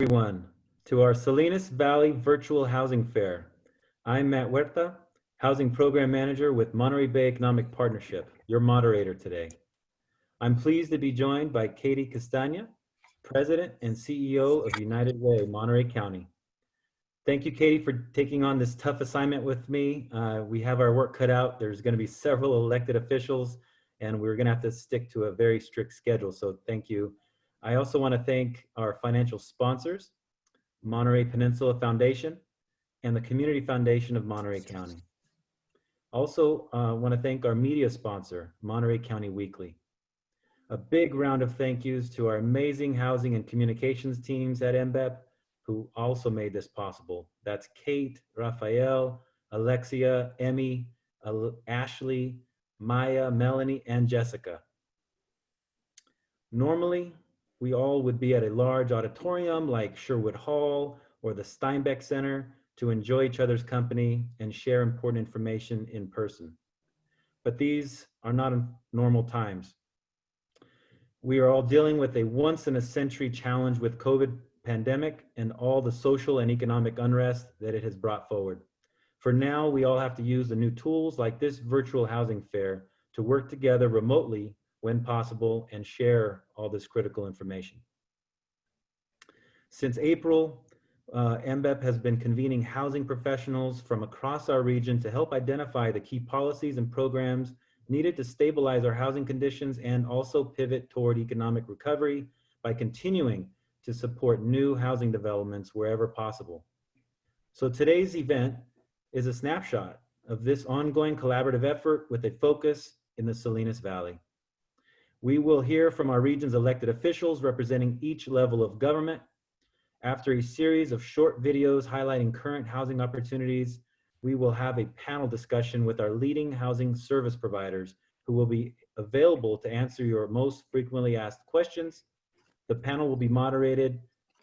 Everyone to our Salinas Valley Virtual Housing Fair. I'm Matt Huerta, Housing Program Manager with Monterey Bay Economic Partnership, your moderator today. I'm pleased to be joined by Katie Castagna, President and CEO of United Way, Monterey County. Thank you, Katie, for taking on this tough assignment with me. We have our work cut out. There's going to be several elected officials, and we're going to have to stick to a very strict schedule, so thank you. I also want to thank our financial sponsors, Monterey Peninsula Foundation and the Community Foundation of Monterey County. Also want to thank our media sponsor, Monterey County Weekly. A big round of thank yous to our amazing housing and communications teams at MBEP who also made this possible. That's Kate, Raphael, Alexia, Emmy, Ashley, Maya, Melanie, and Jessica. Normally, we all would be at a large auditorium like Sherwood Hall or the Steinbeck Center to enjoy each other's company and share important information in person. But these are not normal times. We are all dealing with a once-in-a-century challenge with COVID pandemic and all the social and economic unrest that it has brought forward. For now, we all have to use the new tools like this virtual housing fair to work together remotely when possible and share all this critical information. Since April, MBEP has been convening housing professionals from across our region to help identify the key policies and programs needed to stabilize our housing conditions and also pivot toward economic recovery by continuing to support new housing developments wherever possible. So today's event is a snapshot of this ongoing collaborative effort with a focus in the Salinas Valley. We will hear from our region's elected officials representing each level of government. After a series of short videos highlighting current housing opportunities, we will have a panel discussion with our leading housing service providers who will be available to answer your most frequently asked questions. The panel will be moderated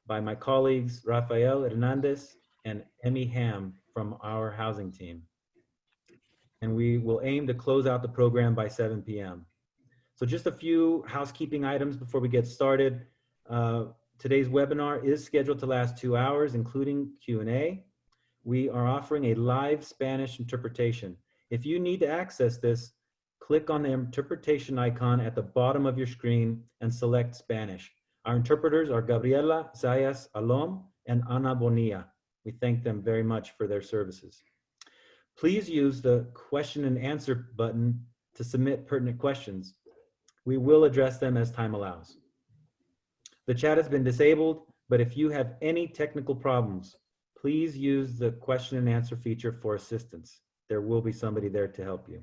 by my colleagues, Rafael Hernandez and Emmy Ham from our housing team. And we will aim to close out the program by 7 p.m. So just a few housekeeping items before we get started. Today's webinar is scheduled to last 2 hours, including Q&A. We are offering a live Spanish interpretation. If you need to access this, click on the interpretation icon at the bottom of your screen and select Spanish. Our interpreters are Gabriela Zayas Alom and Ana Bonilla. We thank them very much for their services. Please use the question and answer button to submit pertinent questions. We will address them as time allows. The chat has been disabled, but if you have any technical problems, please use the question and answer feature for assistance. There will be somebody there to help you.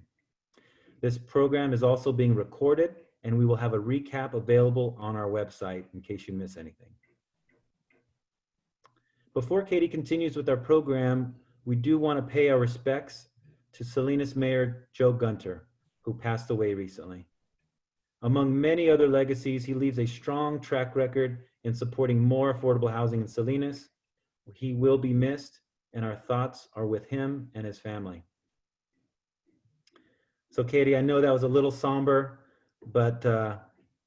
This program is also being recorded, and we will have a recap available on our website in case you miss anything. Before Katie continues with our program, we do want to pay our respects to Salinas Mayor Joe Gunter, who passed away recently. Among many other legacies, he leaves a strong track record in supporting more affordable housing in Salinas. He will be missed, and our thoughts are with him and his family. So Katie, I know that was a little somber, but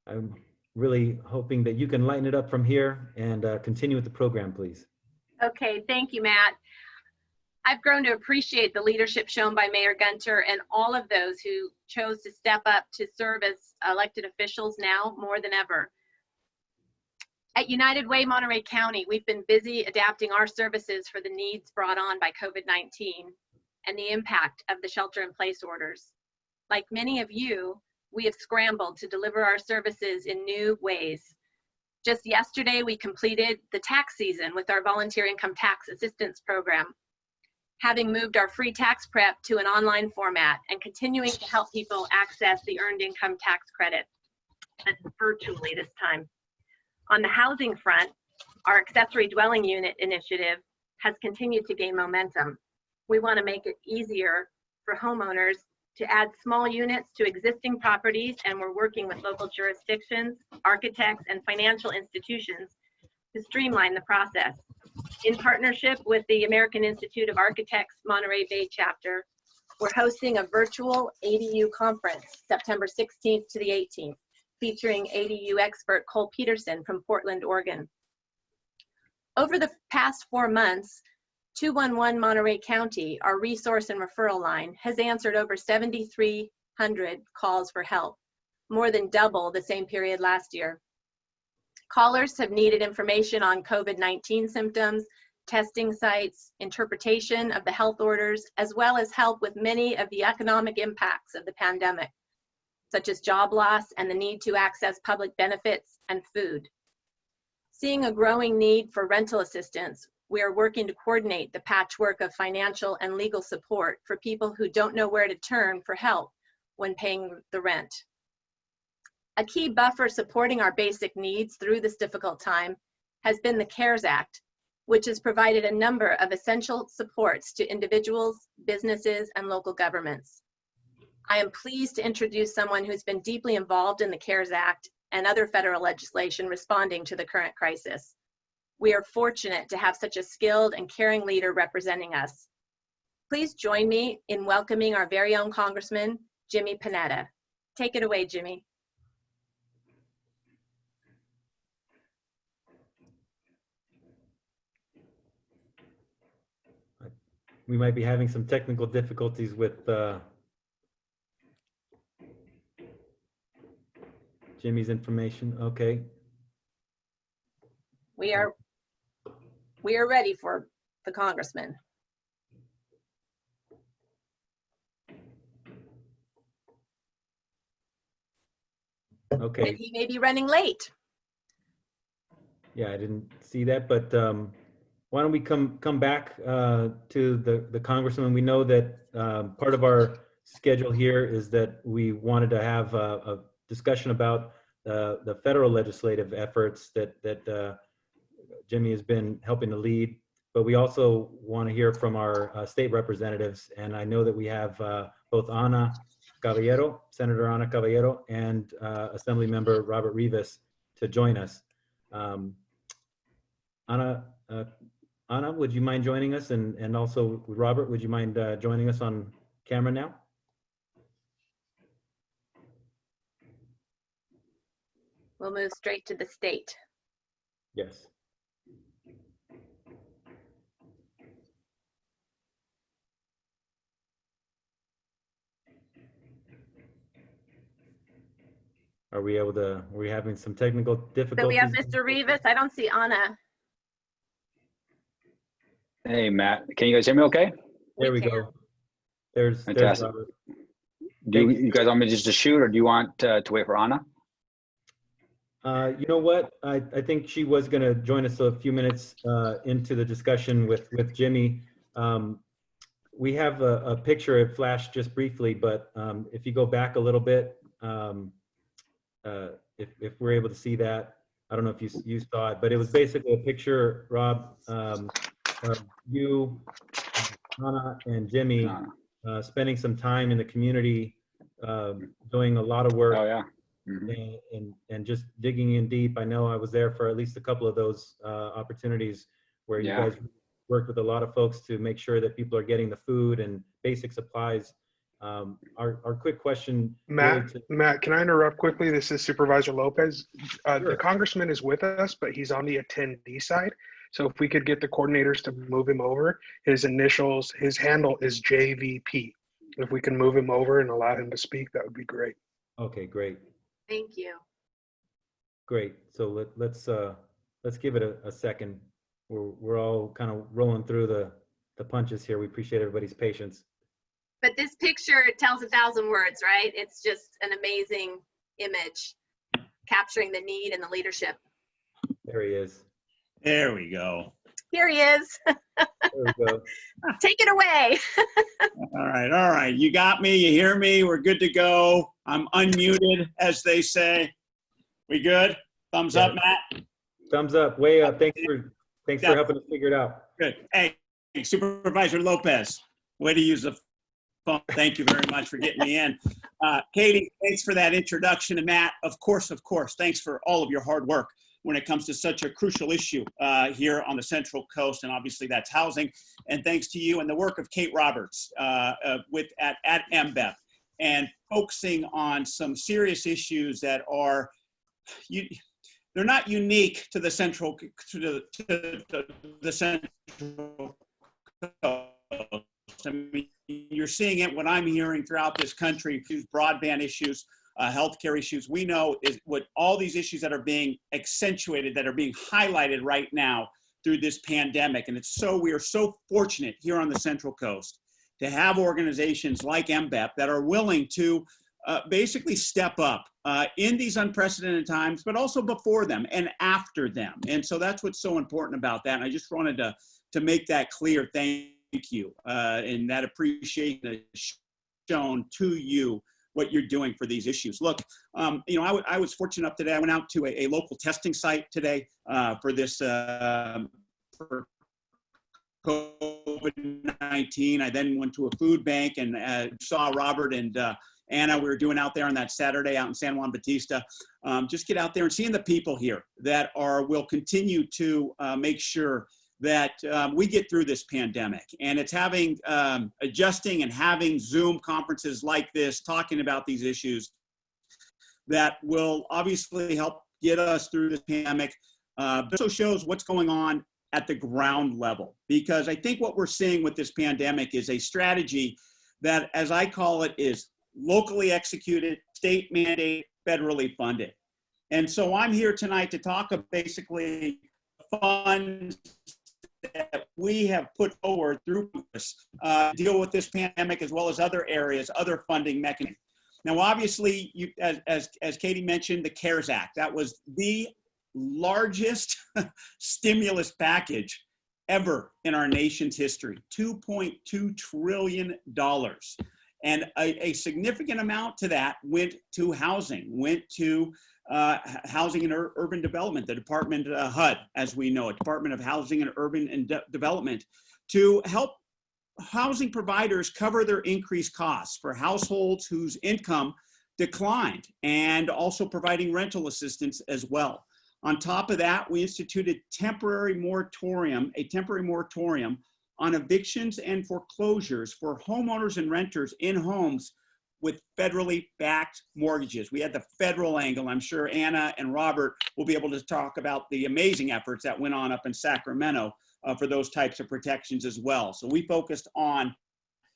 I'm really hoping that you can lighten it up from here and continue with the program, please. Okay, thank you, Matt. I've grown to appreciate the leadership shown by Mayor Gunter and all of those who chose to step up to serve as elected officials now more than ever. At United Way, Monterey County, we've been busy adapting our services for the needs brought on by COVID-19 and the impact of the shelter-in-place orders. Like many of you, we have scrambled to deliver our services in new ways. Just yesterday, we completed the tax season with our volunteer income tax assistance program, having moved our free tax prep to an online format and continuing to help people access the earned income tax credit virtually this time. On the housing front, our accessory dwelling unit initiative has continued to gain momentum. We want to make it easier for homeowners to add small units to existing properties, and we're working with local jurisdictions, architects, and financial institutions to streamline the process. In partnership with the American Institute of Architects Monterey Bay chapter, we're hosting a virtual ADU conference September 16th to the 18th, featuring ADU expert Cole Peterson from Portland, Oregon. Over the past 4 months, 211 Monterey County, our resource and referral line, has answered over 7,300 calls for help, more than double the same period last year. Callers have needed information on COVID-19 symptoms, testing sites, interpretation of the health orders, as well as help with many of the economic impacts of the pandemic, such as job loss and the need to access public benefits and food. Seeing a growing need for rental assistance, we are working to coordinate the patchwork of financial and legal support for people who don't know where to turn for help when paying the rent. A key buffer supporting our basic needs through this difficult time has been the CARES Act, which has provided a number of essential supports to individuals, businesses, and local governments. I am pleased to introduce someone who's been deeply involved in the CARES Act and other federal legislation responding to the current crisis. We are fortunate to have such a skilled and caring leader representing us. Please join me in welcoming our very own Congressman, Jimmy Panetta. Take it away, Jimmy. We might be having some technical difficulties with Jimmy's information. Okay. We are ready for the Congressman. Okay. And he may be running late. Yeah, I didn't see that, but why don't we come back to the Congressman? We know that part of our schedule here is that we wanted to have a discussion about the federal legislative efforts that Jimmy has been helping to lead, but we also want to hear from our state representatives. And I know that we have both Anna Caballero, Senator Anna Caballero, and Assemblymember Robert Rivas to join us. Anna, would you mind joining us? And also Robert, would you mind joining us on camera now? We'll move straight to the state. Yes. Are we having some technical difficulties? So we have Mr. Rivas. I don't see Anna. Hey, Matt. Can you guys hear me okay? There we go. There's Robert. Do you guys want me just to shoot, or do you want to wait for Anna? You know what? I think she was going to join us a few minutes into the discussion with Jimmy. We have a picture, it flashed just briefly, but if you go back a little bit, if we're able to see that, I don't know if you saw it, but it was basically a picture, Rob, of you, Anna, and Jimmy spending some time in the community, doing a lot of work. Oh, yeah. Mm-hmm. and just digging in deep. I know I was there for at least a couple of those opportunities where you guys worked with a lot of folks to make sure that people are getting the food and basic supplies. Our quick question, Matt, can I interrupt quickly? This is Supervisor Lopez. Sure. The Congressman is with us, but he's on the attendee side. So if we could get the coordinators to move him over, his initials, his handle is JVP. If we can move him over and allow him to speak, that would be great. Okay, great. Thank you. Great. So let's give it a second. We're all kind of rolling through the punches here. We appreciate everybody's patience. But this picture tells 1,000 words, right? It's just an amazing image capturing the need and the leadership. There he is. There we go. Here he is. There we go. Take it away. All right. You got me, you hear me, we're good to go. I'm unmuted, as they say. We good? Thumbs up, Matt? Thumbs up, way up. Thanks for helping us figure it out. Good. Hey, Supervisor Lopez, way to use the phone. Thank you very much for getting me in. Katie, thanks for that introduction. And Matt, of course, thanks for all of your hard work when it comes to such a crucial issue here on the Central Coast, and obviously that's housing. And thanks to you and the work of Kate Roberts at MBEP, and focusing on some serious issues that are, they're not unique to the central to the central coast. I mean, you're seeing it. What I'm hearing throughout this country, broadband issues, healthcare issues. We know is what all these issues that are being accentuated, that are being highlighted right now through this pandemic. And we are so fortunate here on the Central Coast to have organizations like MBEP that are willing to basically step up in these unprecedented times, but also before them and after them. And so that's what's so important about that. And I just wanted to make that clear. Thank you. And that appreciation is shown to you, what you're doing for these issues. Look, you know, I was fortunate enough today. I went out to a local testing site today for this for COVID-19. I then went to a food bank and saw Robert and Anna. We were doing out there on that Saturday out in San Juan Bautista. Just get out there and seeing the people here that will continue to make sure that we get through this pandemic. And it's having adjusting and having Zoom conferences like this, talking about these issues that will obviously help get us through this pandemic. But also shows what's going on at the ground level, because I think what we're seeing with this pandemic is a strategy that, as I call it, is locally executed, state mandate, federally funded. And so I'm here tonight to talk about basically funds that we have put forward through this deal with this pandemic, as well as other areas, other funding mechanisms. Now, obviously, as Katie mentioned, the CARES Act, that was the largest stimulus package ever in our nation's history, $2.2 trillion. And a significant amount to that went to housing, went to Housing and Urban Development, the Department HUD, as we know it, Department of Housing and Urban Development, to help housing providers cover their increased costs for households whose income declined, and also providing rental assistance as well. On top of that, we instituted a temporary moratorium on evictions and foreclosures for homeowners and renters in homes with federally backed mortgages. We had the federal angle. I'm sure Anna and Robert will be able to talk about the amazing efforts that went on up in Sacramento for those types of protections as well. So we focused on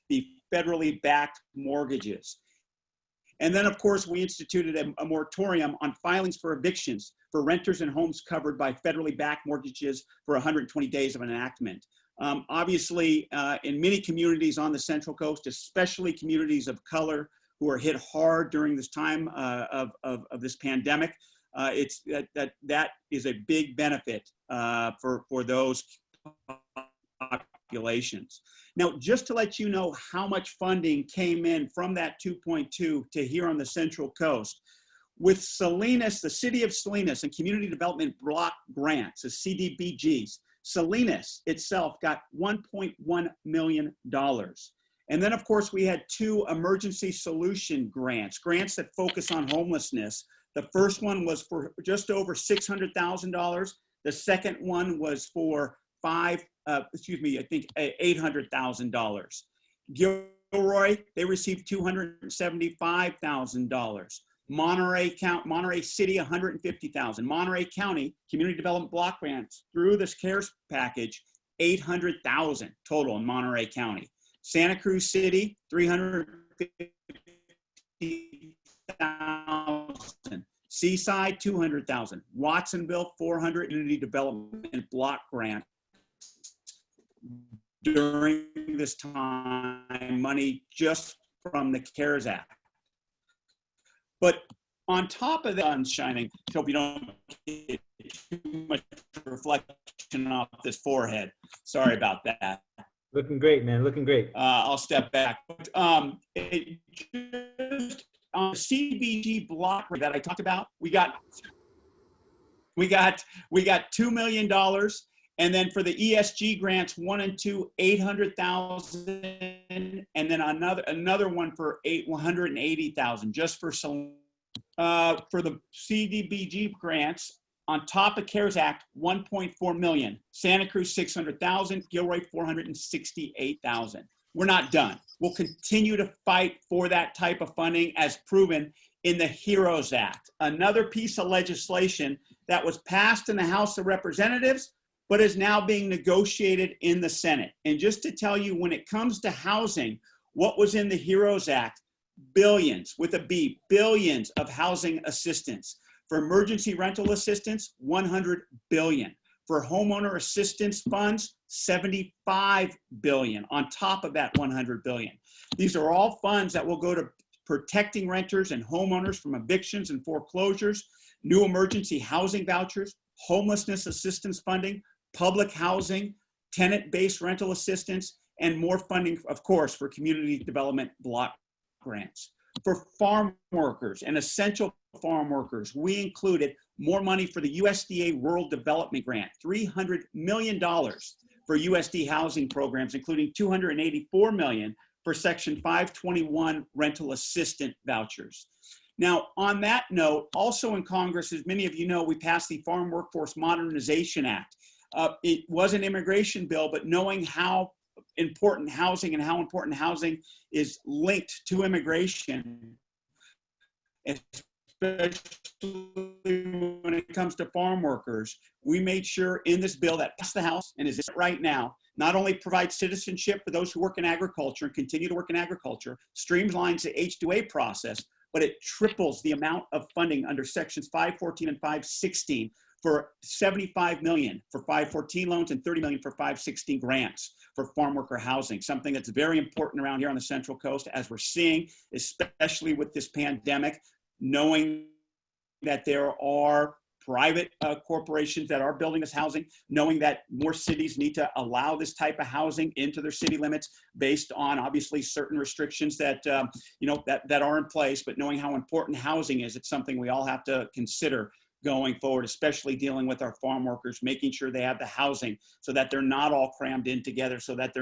the federally backed mortgages. And then, of course, we instituted a moratorium on filings for evictions for renters and homes covered by federally backed mortgages for 120 days of enactment. Obviously, in many communities on the Central Coast, especially communities of color who are hit hard during this time of this pandemic, that is a big benefit for those populations. Now, just to let you know how much funding came in from that 2.2 to here on the Central Coast, with Salinas, the City of Salinas and Community Development Block Grants, the CDBGs, Salinas itself got $1.1 million. And then, of course, we had 2 emergency solution grants that focus on homelessness. The first one was for just over $600,000. The second one was for $800,000. Gilroy, they received $275,000. Monterey City, $150,000. Monterey County Community Development Block Grants through this CARES package, $800,000 total in Monterey County. Santa Cruz City, $350,000. Seaside, $200,000. Watsonville, $400,000 Community Development Block Grant during this time, money just from the CARES Act. But on top of that, sun's shining, hope you don't get too much reflection off this forehead. Sorry about that. Looking great, man. Looking great. I'll step back. On the CDBG block that I talked about, we got $2 million, and then for the ESG grants 1 and 2, $800,000, and then another one for $180,000 just for the CDBG grants. On top of CARES Act, $1.4 million. Santa Cruz, $600,000. Gilroy, $468,000. We're not done. We'll continue to fight for that type of funding as proven in the HEROES Act, another piece of legislation that was passed in the House of Representatives, but is now being negotiated in the Senate. And just to tell you, when it comes to housing, what was in the HEROES Act, billions, with a B, billions of housing assistance. For emergency rental assistance, 100 billion. For homeowner assistance funds, 75 billion on top of that 100 billion. These are all funds that will go to protecting renters and homeowners from evictions and foreclosures, new emergency housing vouchers, homelessness assistance funding, public housing, tenant-based rental assistance, and more funding, of course, for community development block grants. For farm workers and essential farm workers, we included more money for the USDA Rural Development Grant, $300 million for USD housing programs, including $284 million for Section 521 rental assistant vouchers. Now, on that note, also in Congress, as many of you know, we passed the Farm Workforce Modernization Act. It was an immigration bill, but knowing how important housing and how important housing is linked to immigration, especially when it comes to farm workers, we made sure in this bill that passed the House and is right now, not only provides citizenship for those who work in agriculture and continue to work in agriculture, streamlines the H-2A process, but it triples the amount of funding under sections 514 and 516 for 75 million for 514 loans and 30 million for 516 grants for farm worker housing, something that's very important around here on the Central Coast, as we're seeing, especially with this pandemic, knowing that there are private corporations that are building this housing, knowing that more cities need to allow this type of housing into their city limits based on obviously certain restrictions that that are in place, but knowing how important housing is, it's something we all have to consider going forward, especially dealing with our farm workers, making sure they have the housing so that they're not all crammed in together, so that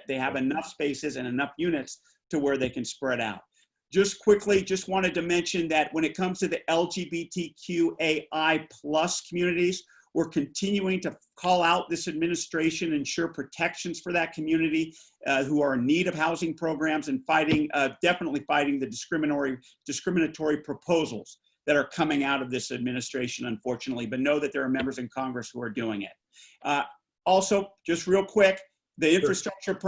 they have enough spaces and enough units to where they can spread out. Just quickly, just wanted to mention that when it comes to the LGBTQAI+ communities, we're continuing to call out this administration, ensure protections for that community who are in need of housing programs, and definitely fighting the discriminatory proposals that are coming out of this administration, unfortunately, but know that there are members in Congress who are doing it. Also, just real quick, the infrastructure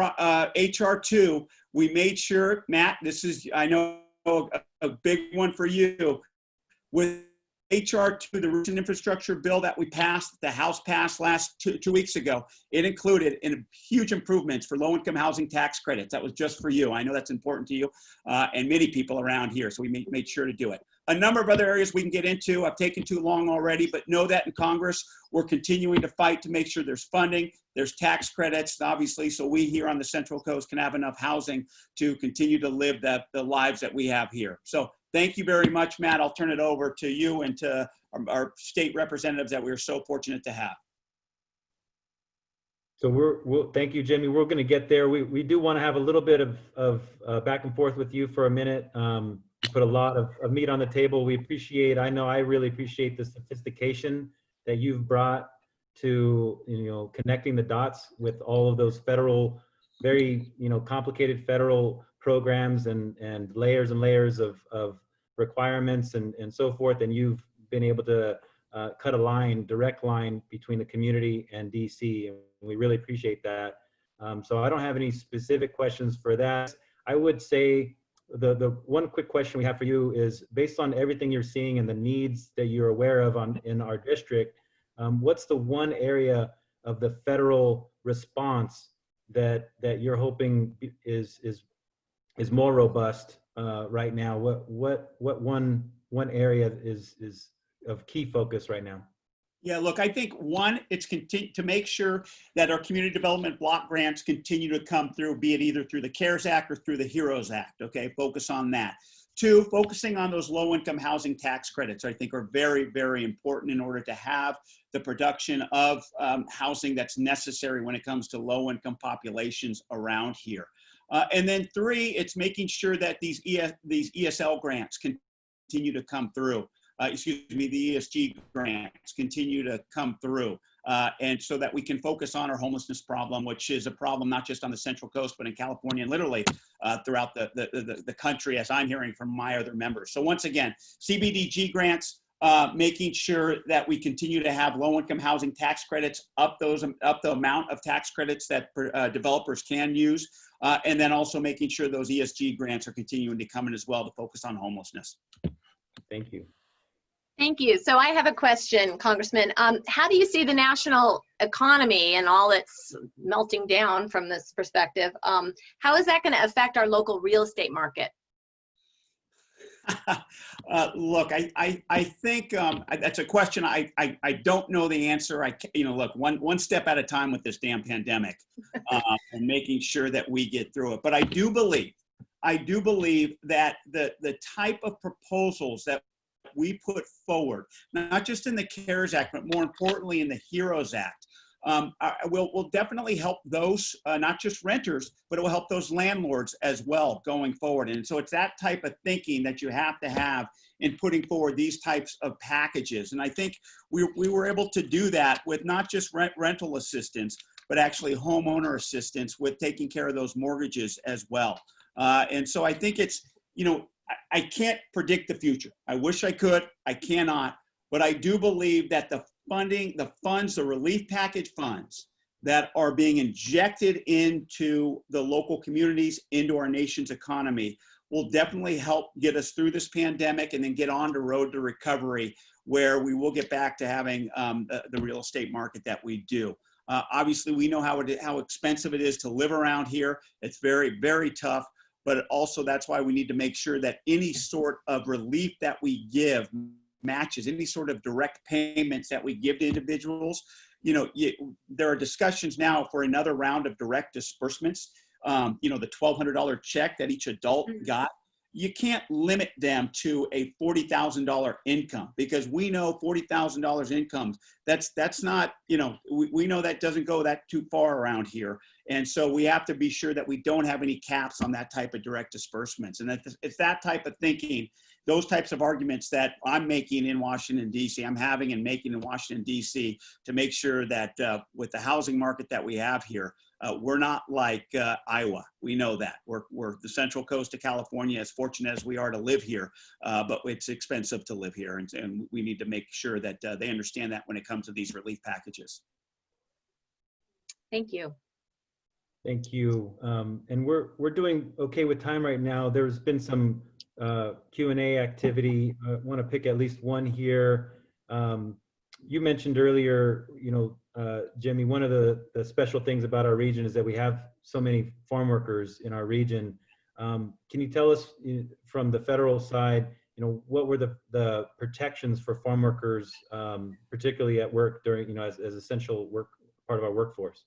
HR 2, we made sure, Matt, this is, I know, a big one for you. With HR 2, the recent infrastructure bill that we passed, the House passed last two weeks ago, it included huge improvements for low-income housing tax credits. That was just for you. I know that's important to you and many people around here, so we made sure to do it. A number of other areas we can get into. I've taken too long already, but know that in Congress, we're continuing to fight to make sure there's funding, there's tax credits, obviously, so we here on the Central Coast can have enough housing to continue to live the lives that we have here. So thank you very much, Matt. I'll turn it over to you and to our state representatives that we're so fortunate to have. So thank you, Jimmy. We're going to get there. We do want to have a little bit of back and forth with you for a minute. You put a lot of meat on the table. We appreciate, I know I really appreciate the sophistication that you've brought to, connecting the dots with all of those federal, very, complicated federal programs and layers and layers of requirements and so forth. And you've been able to cut a direct line between the community and DC. And we really appreciate that. So I don't have any specific questions for that. I would say the one quick question we have for you is, based on everything you're seeing and the needs that you're aware of in our district, what's the one area of the federal response that you're hoping is more robust right now? What one area is of key focus right now? Yeah, look, I think one, it's to make sure that our community development block grants continue to come through, be it either through the CARES Act or through the HEROES Act, okay? Focus on that. Two, focusing on those low-income housing tax credits, I think are very, very important in order to have the production of housing that's necessary when it comes to low-income populations around here. And then three, it's making sure that these ESL grants continue to come through. The ESG grants continue to come through. And so that we can focus on our homelessness problem, which is a problem not just on the Central Coast, but in California and literally throughout the country, as I'm hearing from my other members. So once again, CBDG grants, making sure that we continue to have low-income housing tax credits, up the amount of tax credits that developers can use, and then also making sure those ESG grants are continuing to come in as well to focus on homelessness. Thank you. Thank you. So I have a question, Congressman. How do you see the national economy and all its melting down from this perspective? How is that going to affect our local real estate market? Look, I think that's a question I don't know the answer. Look, one step at a time with this damn pandemic, and making sure that we get through it. But I do believe that the type of proposals that we put forward, not just in the CARES Act, but more importantly in the HEROES Act, will definitely help those, not just renters, but it will help those landlords as well going forward. And so it's that type of thinking that you have to have in putting forward these types of packages. And I think we were able to do that with not just rental assistance, but actually homeowner assistance with taking care of those mortgages as well. And so I think it's, I can't predict the future. I wish I could, I cannot, but I do believe that the funding, the funds, the relief package funds that are being injected into the local communities, into our nation's economy, will definitely help get us through this pandemic and then get on the road to recovery, where we will get back to having the real estate market that we do. Obviously, we know how expensive it is to live around here. It's very, very tough. But also that's why we need to make sure that any sort of relief that we give matches any sort of direct payments that we give to individuals. There are discussions now for another round of direct disbursements. The $1,200 check that each adult got. You can't limit them to a $40,000 income, because we know $40,000 income, that's not, we know that doesn't go that too far around here. And so we have to be sure that we don't have any caps on that type of direct disbursements. And it's that type of thinking, those types of arguments that I'm making in Washington, D.C., I'm having and making in Washington, D.C., to make sure that with the housing market that we have here, we're not like Iowa. We know that. We're the central coast of California, as fortunate as we are to live here, but it's expensive to live here. And we need to make sure that they understand that when it comes to these relief packages. Thank you. Thank you. And we're doing okay with time right now. There's been some Q&A activity. I want to pick at least one here. You mentioned earlier, Jimmy, one of the special things about our region is that we have so many farm workers in our region. Can you tell us from the federal side, what were the protections for farm workers, particularly at work during, as essential work, part of our workforce?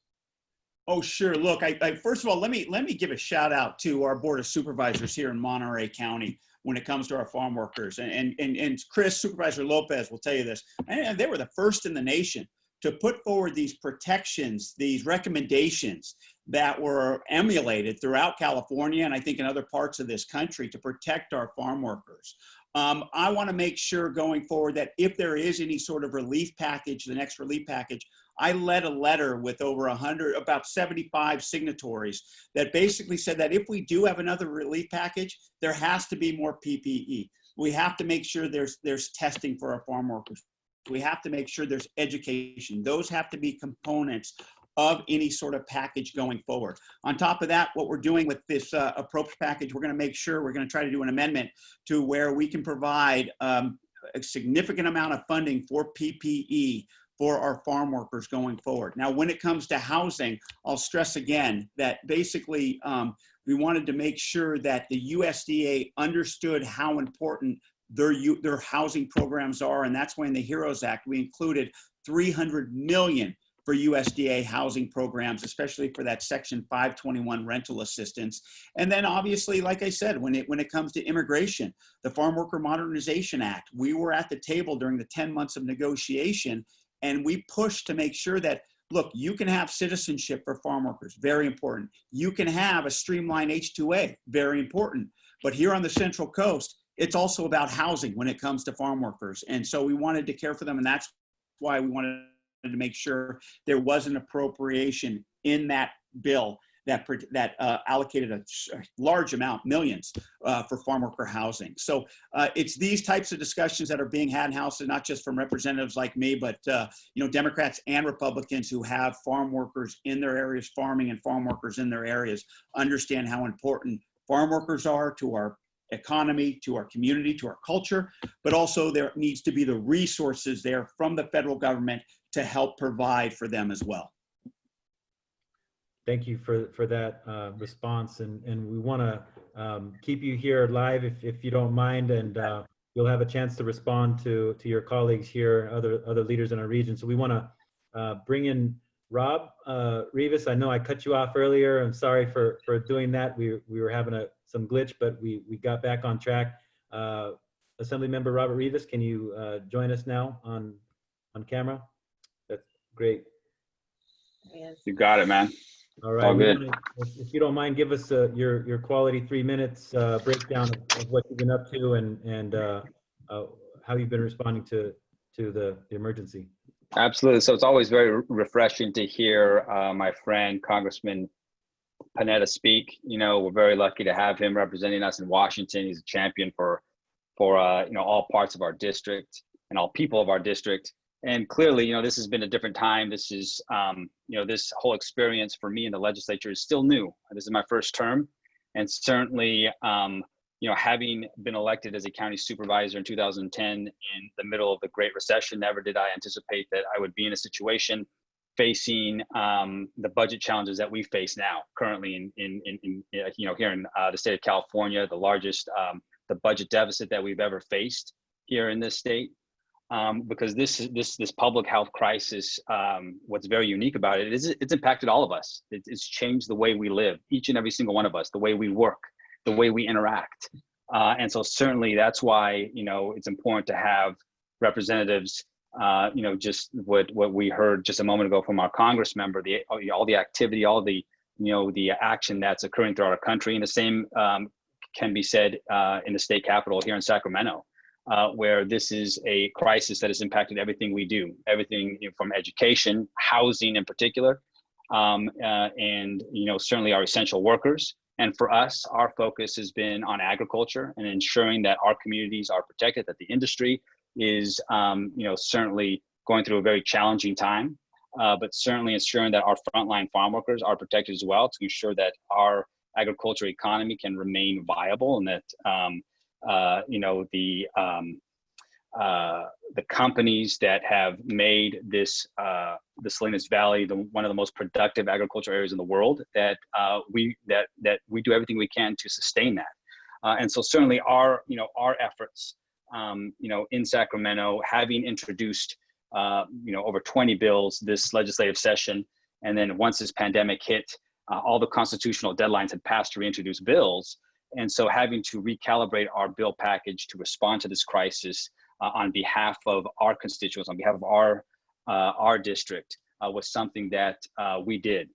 Oh, sure. Look, I first of all, let me give a shout out to our Board of Supervisors here in Monterey County when it comes to our farm workers. And Chris, Supervisor Lopez will tell you this, and they were the first in the nation to put forward these protections, these recommendations that were emulated throughout California and I think in other parts of this country to protect our farm workers. I want to make sure going forward that if there is any sort of relief package, the next relief package, I led a letter with over about 75 signatories that basically said that if we do have another relief package, there has to be more PPE. We have to make sure there's testing for our farm workers. We have to make sure there's education. Those have to be components of any sort of package going forward. On top of that, what we're doing with this approach package, we're going to make sure we're going to try to do an amendment to where we can provide a significant amount of funding for PPE for our farm workers going forward. Now, when it comes to housing, I'll stress again that basically we wanted to make sure that the USDA understood how important their housing programs are, and that's why in the HEROES Act we included $300 million for USDA housing programs, especially for that Section 521 rental assistance. And then obviously, like I said, when it comes to immigration, the Farm Worker Modernization Act, we were at the table during the 10 months of negotiation, and we pushed to make sure that, look, you can have citizenship for farm workers, very important. You can have a streamlined H-2A, very important. But here on the Central Coast, it's also about housing when it comes to farm workers. And so we wanted to care for them, and that's why we wanted to make sure there was an appropriation in that bill that allocated a large amount, millions, for farm worker housing. So it's these types of discussions that are being had in House, and not just from representatives like me, but Democrats and Republicans who have farm workers in their areas, farming and farm workers in their areas, understand how important farm workers are to our economy, to our community, to our culture, but also there needs to be the resources there from the federal government to help provide for them as well. Thank you for that response, and we want to keep you here live if you don't mind, and you'll have a chance to respond to your colleagues here, other leaders in our region. So we want to bring in Rob Rivas. I know I cut you off earlier. I'm sorry for doing that. We were having some glitch, but we got back on track. Assemblymember Robert Rivas, can you join us now on camera? That's great. Yes. You got it, man. All right. All good. If you don't mind, give us your quality 3 minutes breakdown of what you've been up to and how you've been responding to the emergency. Absolutely. So it's always very refreshing to hear my friend Congressman Panetta speak. We're very lucky to have him representing us in Washington. He's a champion for all parts of our district and all people of our district. And clearly, this has been a different time. This is, this whole experience for me in the legislature is still new. This is my first term, and certainly, having been elected as a county supervisor in 2010 in the middle of the Great Recession, never did I anticipate that I would be in a situation facing the budget challenges that we face now, currently in here in the state of California, the largest the budget deficit that we've ever faced here in this state. Because this public health crisis, what's very unique about it is it's impacted all of us. It's changed the way we live, each and every single one of us, the way we work, the way we interact. And so certainly that's why, it's important to have representatives, just what we heard just a moment ago from our Congress member, all the activity, all the, the action that's occurring throughout our country. And the same can be said in the state capitol here in Sacramento. Where this is a crisis that has impacted everything we do, everything from education, housing in particular, and certainly our essential workers. And for us, our focus has been on agriculture and ensuring that our communities are protected, that the industry is certainly going through a very challenging time, but certainly ensuring that our frontline farm workers are protected as well, to ensure that our agriculture economy can remain viable, and that the companies that have made this the Salinas Valley one of the most productive agricultural areas in the world, that we do everything we can to sustain that. And so certainly our efforts in Sacramento, having introduced over 20 bills this legislative session, and then once this pandemic hit, all the constitutional deadlines had passed to reintroduce bills. And so having to recalibrate our bill package to respond to this crisis on behalf of our constituents, on behalf of our district, was something that we did,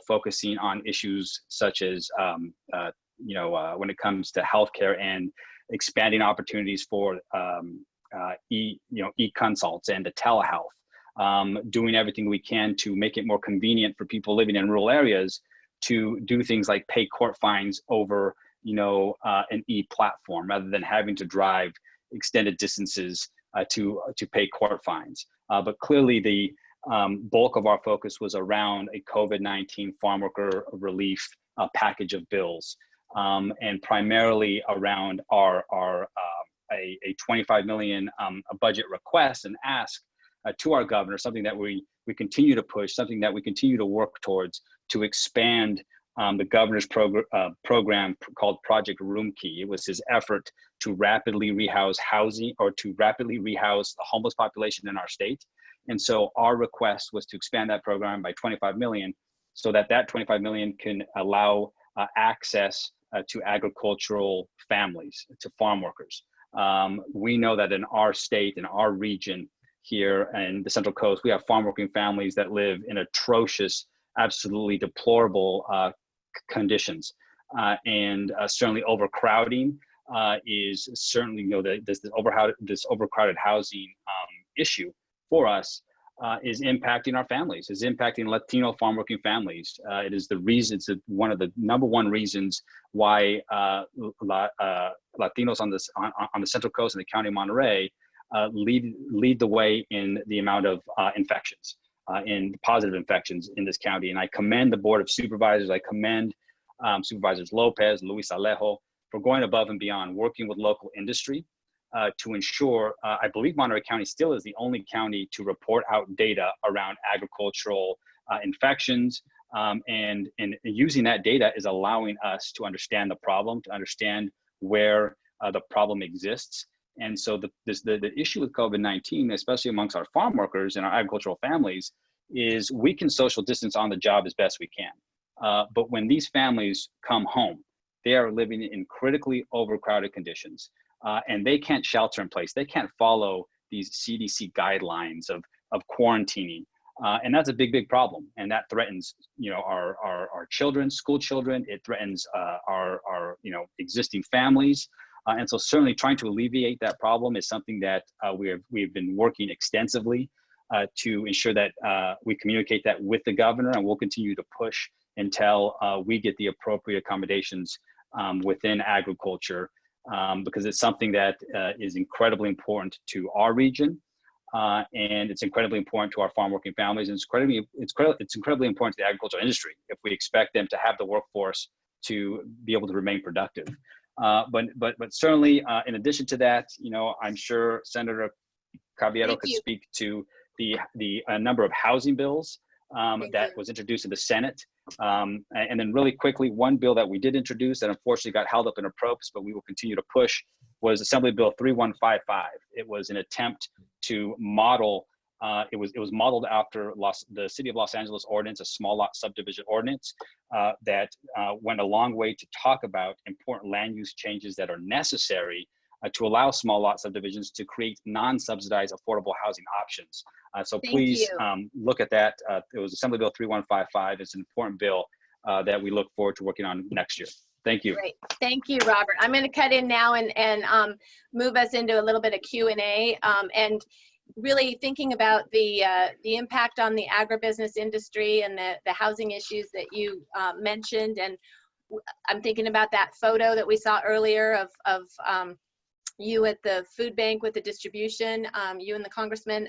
focusing on issues such as, when it comes to healthcare and expanding opportunities for e-consults and the telehealth, doing everything we can to make it more convenient for people living in rural areas to do things like pay court fines over an e-platform, rather than having to drive extended distances to pay court fines. But clearly the bulk of our focus was around a COVID-19 farm worker relief package of bills, and primarily around a $25 million budget request and ask to our governor, something that we continue to push, something that we continue to work towards, to expand the governor's program called Project Room Key. It was his effort to rapidly rehouse the homeless population in our state. And so our request was to expand that program by 25 million, so that 25 million can allow access to agricultural families, to farm workers. We know that in our state, in our region here in the Central Coast, we have farm working families that live in atrocious, absolutely deplorable conditions, and certainly overcrowding is certainly this overcrowded housing issue for us is impacting our families, is impacting Latino farm working families. It is the reason, it's one of the number one reasons why Latinos on the Central Coast and the County of Monterey lead the way in the amount of infections, in positive infections in this county. And I commend the Board of Supervisors. I commend Supervisors Lopez, Luis Alejo, for going above and beyond, working with local industry to ensure, I believe Monterey County still is the only county to report out data around agricultural infections. And using that data is allowing us to understand the problem, to understand where the problem exists. And so the issue with COVID-19, especially amongst our farm workers and our agricultural families, is we can social distance on the job as best we can. But when these families come home, they are living in critically overcrowded conditions, and they can't shelter in place. They can't follow these CDC guidelines of quarantining, and that's a big problem. And that threatens, our children, school children. It threatens our existing families. And so certainly trying to alleviate that problem is something that we've been working extensively to ensure that we communicate that with the governor, and we'll continue to push until we get the appropriate accommodations within agriculture, because it's something that is incredibly important to our region, and it's incredibly important to our farm working families, and it's incredibly important to the agricultural industry if we expect them to have the workforce to be able to remain productive. But certainly, in addition to that, I'm sure Senator Caballero could speak to the number of housing bills that was introduced in the Senate. And then really quickly, one bill that we did introduce that unfortunately got held up in appropriations, but we will continue to push, was Assembly Bill 3155. It was an attempt to model, it was modeled after the City of Los Angeles ordinance, a small lot subdivision ordinance that went a long way to talk about important land use changes that are necessary to allow small lot subdivisions to create non-subsidized affordable housing options. So please look at that. It was Assembly Bill 3155. It's an important bill that we look forward to working on next year. Thank you. Great. Thank you, Robert. I'm going to cut in now and move us into a little bit of Q&A, and really thinking about the impact on the agribusiness industry and the housing issues that you mentioned. And I'm thinking about that photo that we saw earlier of you at the food bank with the distribution, you and the congressman.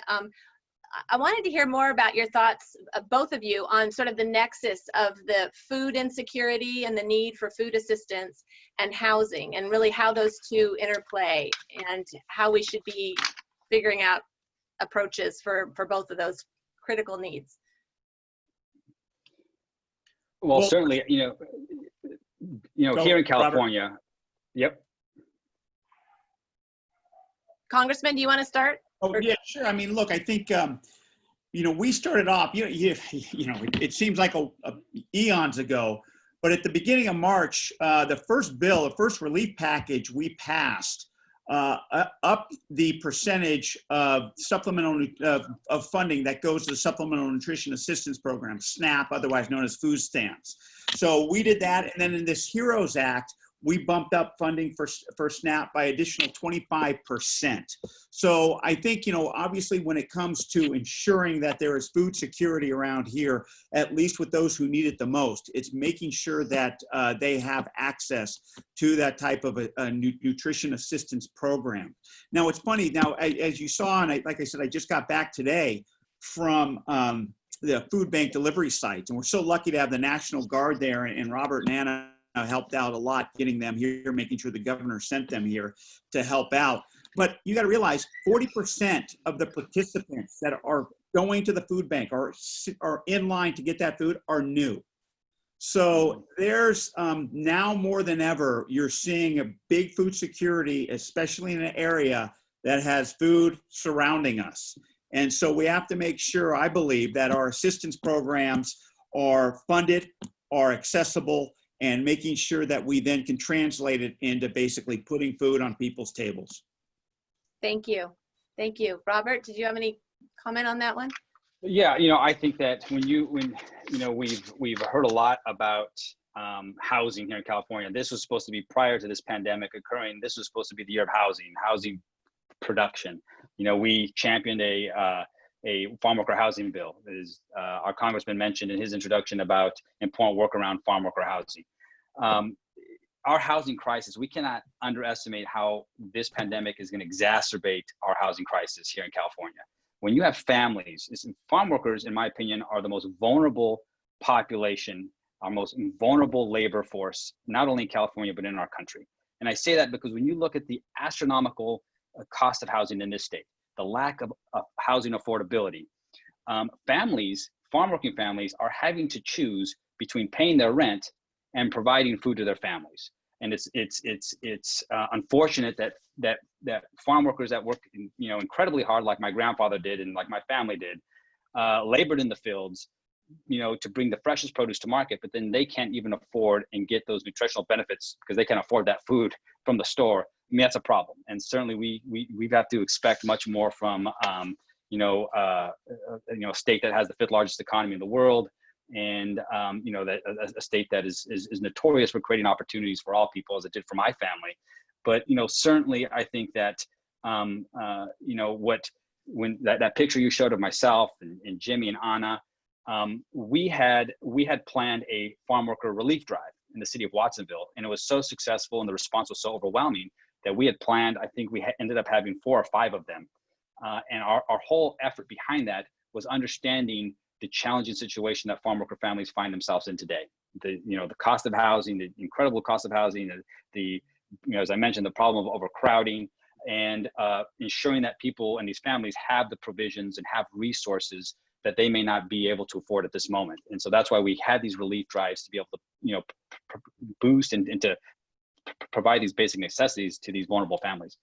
I wanted to hear more about your thoughts, both of you, on sort of the nexus of the food insecurity and the need for food assistance and housing, and really how those two interplay, and how we should be figuring out approaches for both of those critical needs. Well, certainly, here in California, Robert. Yep. Congressman, do you want to start? Oh, yeah, sure. I mean, look, I think, we started off, it seems like eons ago, but at the beginning of March, the first relief package we passed up the percentage of supplemental of funding that goes to the Supplemental Nutrition Assistance Program, SNAP, otherwise known as food stamps. So we did that, and then in this HEROES Act, we bumped up funding for SNAP by additional 25%. So I think, obviously when it comes to ensuring that there is food security around here, at least with those who need it the most, it's making sure that they have access to that type of a nutrition assistance program. Now, it's funny, now, as you saw, and like I said, I just got back today from the food bank delivery sites, and we're so lucky to have the National Guard there, and Robert and Anna helped out a lot getting them here, making sure the governor sent them here to help out. But you got to realize 40% of the participants that are going to the food bank or are in line to get that food are new. So there's now more than ever, you're seeing a big food security, especially in an area that has food surrounding us. And so we have to make sure, I believe, that our assistance programs are funded, are accessible, and making sure that we then can translate it into basically putting food on people's tables. Thank you. Thank you. Robert, did you have any comment on that one? Yeah, I think that we've heard a lot about housing here in California. This was supposed to be prior to this pandemic occurring. This was supposed to be the year of housing production. We championed a a farm worker housing bill. As our congressman mentioned in his introduction about important work around farm worker housing. Our housing crisis, we cannot underestimate how this pandemic is going to exacerbate our housing crisis here in California. When you have families, farm workers, in my opinion, are the most vulnerable population, our most vulnerable labor force, not only in California, but in our country. And I say that because when you look at the astronomical cost of housing in this state, the lack of housing affordability, farm working families are having to choose between paying their rent and providing food to their families. And it's unfortunate that farm workers that work incredibly hard, like my grandfather did and like my family did, labored in the fields, to bring the freshest produce to market, but then they can't even afford and get those nutritional benefits because they can't afford that food from the store. I mean, that's a problem. And certainly we have to expect much more from a state that has the 5th largest economy in the world, and that a state that is notorious for creating opportunities for all people, as it did for my family. But certainly I think that when that picture you showed of myself and Jimmy and Anna, we had planned a farm worker relief drive in the city of Watsonville, and it was so successful and the response was so overwhelming that we had planned, I think we ended up having 4 or 5 of them. And our whole effort behind that was understanding the challenging situation that farm worker families find themselves in today. The cost of housing, the incredible cost of housing, as I mentioned, the problem of overcrowding, and ensuring that people and these families have the provisions and have resources that they may not be able to afford at this moment. And so that's why we had these relief drives to be able to, boost and to provide these basic necessities to these vulnerable families.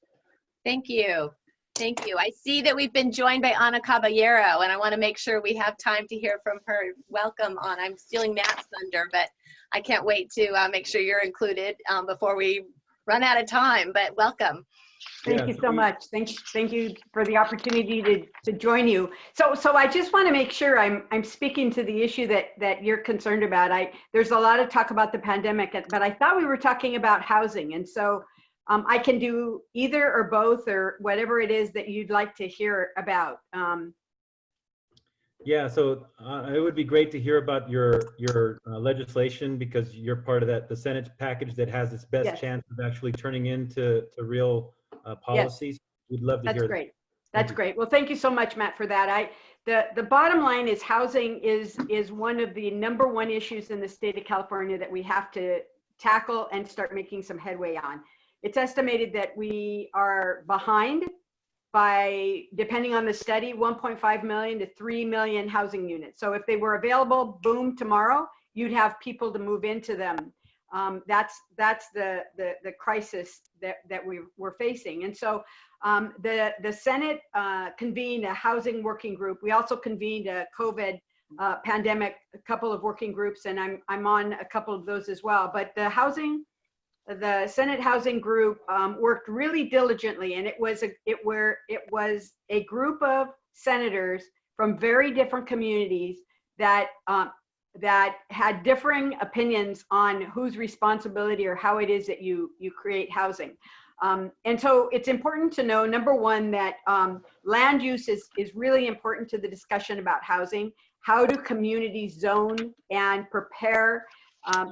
Thank you. Thank you. I see that we've been joined by Anna Caballero, and I want to make sure we have time to hear from her. Welcome, Anna. I'm stealing Matt's thunder, but I can't wait to make sure you're included before we run out of time, but welcome. Thank you so much. Thank you for the opportunity to join you. So I just want to make sure I'm speaking to the issue that you're concerned about. There's a lot of talk about the pandemic, but I thought we were talking about housing. And so I can do either or both or whatever it is that you'd like to hear about. Yeah, so it would be great to hear about your legislation, because you're part of the Senate package that has its best Yes. chance of actually turning into real policies. Yes. We'd love to hear that. Great. That's great. Well, thank you so much, Matt, for that. The bottom line is housing is one of the #1 issues in the state of California that we have to tackle and start making some headway on. It's estimated that we are behind by, depending on the study, 1.5 million to 3 million housing units. So if they were available, boom, tomorrow, you'd have people to move into them. That's the crisis that we're facing. And so the Senate convened a housing working group. We also convened a COVID pandemic, a couple of working groups, and I'm on a couple of those as well. But the Senate Housing Group worked really diligently, and it was a group of senators from very different communities that had differing opinions on whose responsibility or how it is that you create housing. And so it's important to know, #1, that land use is really important to the discussion about housing. How do communities zone and prepare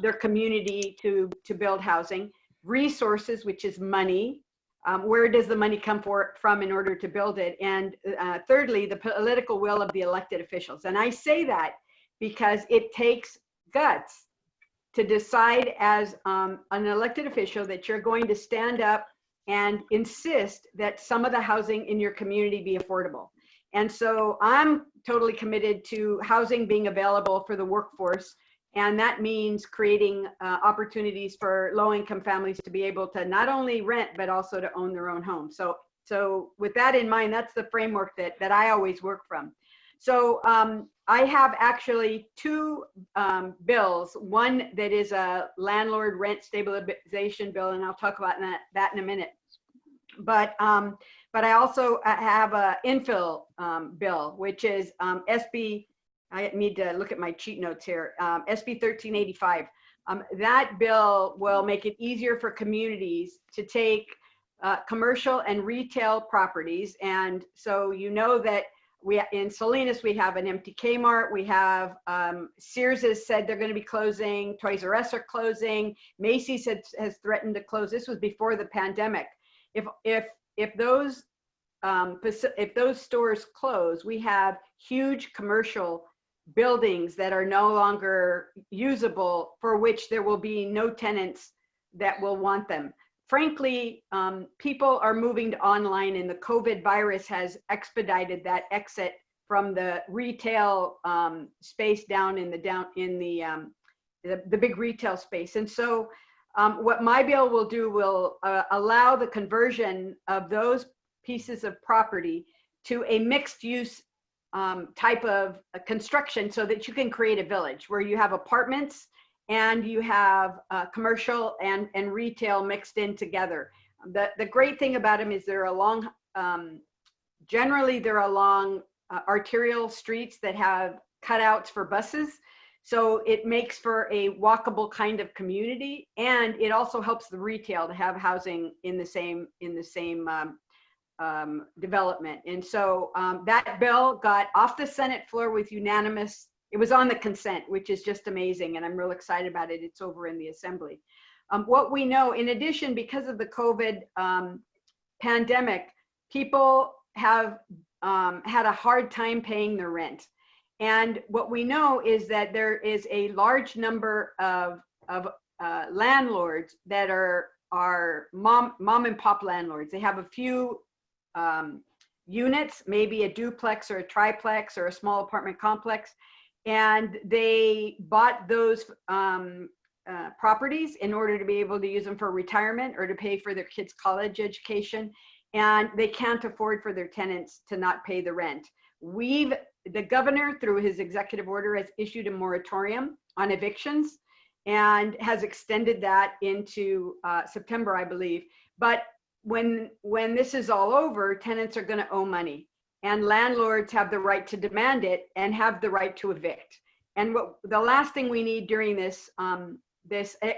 their community to build housing? Resources, which is money. Where does the money come from in order to build it? And thirdly, the political will of the elected officials. And I say that because it takes guts to decide as an elected official that you're going to stand up and insist that some of the housing in your community be affordable. And so I'm totally committed to housing being available for the workforce. And that means creating opportunities for low-income families to be able to not only rent, but also to own their own home. So with that in mind, that's the framework that I always work from. So I have actually 2 bills. One that is a landlord rent stabilization bill, and I'll talk about that in a minute. But I also have a infill bill, which is SB. I need to look at my cheat notes here. SB 1385. That bill will make it easier for communities to take commercial and retail properties. And so you know that in Salinas, we have an empty Kmart. We have Sears has said they're going to be closing. Toys R Us are closing. Macy's has threatened to close. This was before the pandemic. If those stores close, we have huge commercial buildings that are no longer usable, for which there will be no tenants that will want them. Frankly, people are moving to online, and the COVID virus has expedited that exit from the retail space down in the big retail space. And so what my bill will do will allow the conversion of those pieces of property to a mixed use type of construction, so that you can create a village where you have apartments and you have commercial and retail mixed in together. The great thing about them is they're along, generally they're along arterial streets that have cutouts for buses. So it makes for a walkable kind of community, and it also helps the retail to have housing in the same development. And so that bill got off the Senate floor with unanimous. It was on the consent, which is just amazing, and I'm real excited about it. It's over in the Assembly. What we know, in addition, because of the COVID pandemic, people have had a hard time paying their rent. And what we know is that there is a large number of landlords that are mom and pop landlords. They have a few units, maybe a duplex or a triplex or a small apartment complex, and they bought those properties in order to be able to use them for retirement or to pay for their kids' college education, and they can't afford for their tenants to not pay the rent. The governor, through his executive order, has issued a moratorium on evictions and has extended that into September, I believe. But when this is all over, tenants are going to owe money, and landlords have the right to demand it and have the right to evict. And the last thing we need during this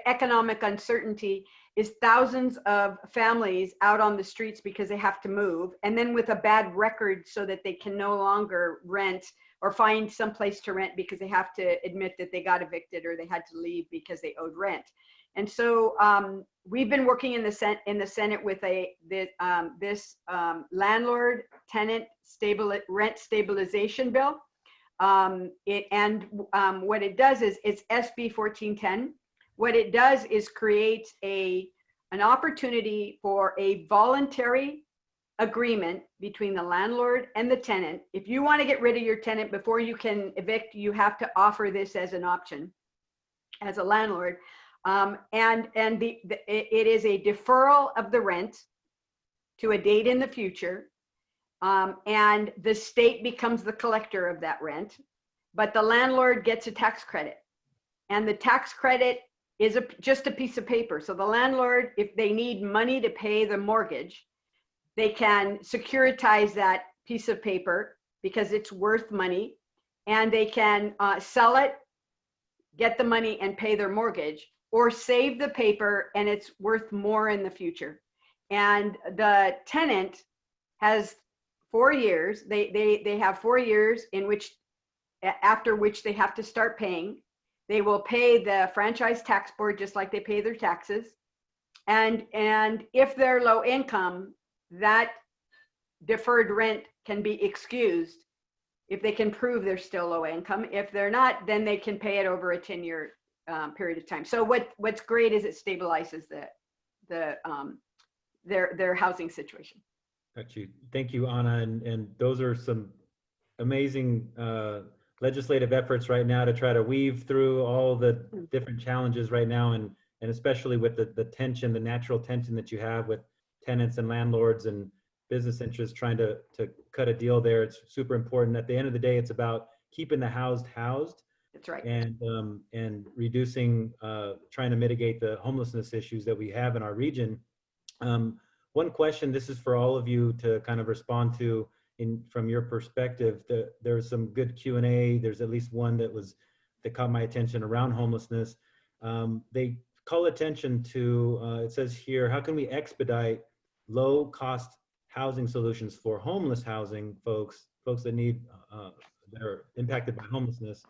economic uncertainty is thousands of families out on the streets because they have to move, and then with a bad record so that they can no longer rent or find some place to rent because they have to admit that they got evicted or they had to leave because they owed rent. And so we've been working in the Senate with this landlord tenant rent stabilization bill. What it does is, it's SB 1410. What it does is create an opportunity for a voluntary agreement between the landlord and the tenant. If you want to get rid of your tenant before you can evict, you have to offer this as an option as a landlord. It is a deferral of the rent to a date in the future, and the state becomes the collector of that rent, but the landlord gets a tax credit, and the tax credit is just a piece of paper. So the landlord, if they need money to pay the mortgage, they can securitize that piece of paper because it's worth money, and they can sell it, get the money, and pay their mortgage, or save the paper and it's worth more in the future. And the tenant has 4 years. They have 4 years after which they have to start paying. They will pay the franchise tax board just like they pay their taxes. And if they're low income, that deferred rent can be excused if they can prove they're still low income. If they're not, then they can pay it over a 10-year period of time. So what's great is it stabilizes their housing situation. Got you. Thank you, Anna. And those are some amazing legislative efforts right now to try to weave through all the different challenges right now, and especially with the tension, the natural tension that you have with tenants and landlords and business interests trying to cut a deal there. It's super important. At the end of the day, it's about keeping the housed. That's right. And reducing, trying to mitigate the homelessness issues that we have in our region. One question, this is for all of you to kind of respond to from your perspective. There's some good Q&A. There's at least one that caught my attention around homelessness. They call attention to, it says here, how can we expedite low cost housing solutions for homeless folks folks that need that are impacted by homelessness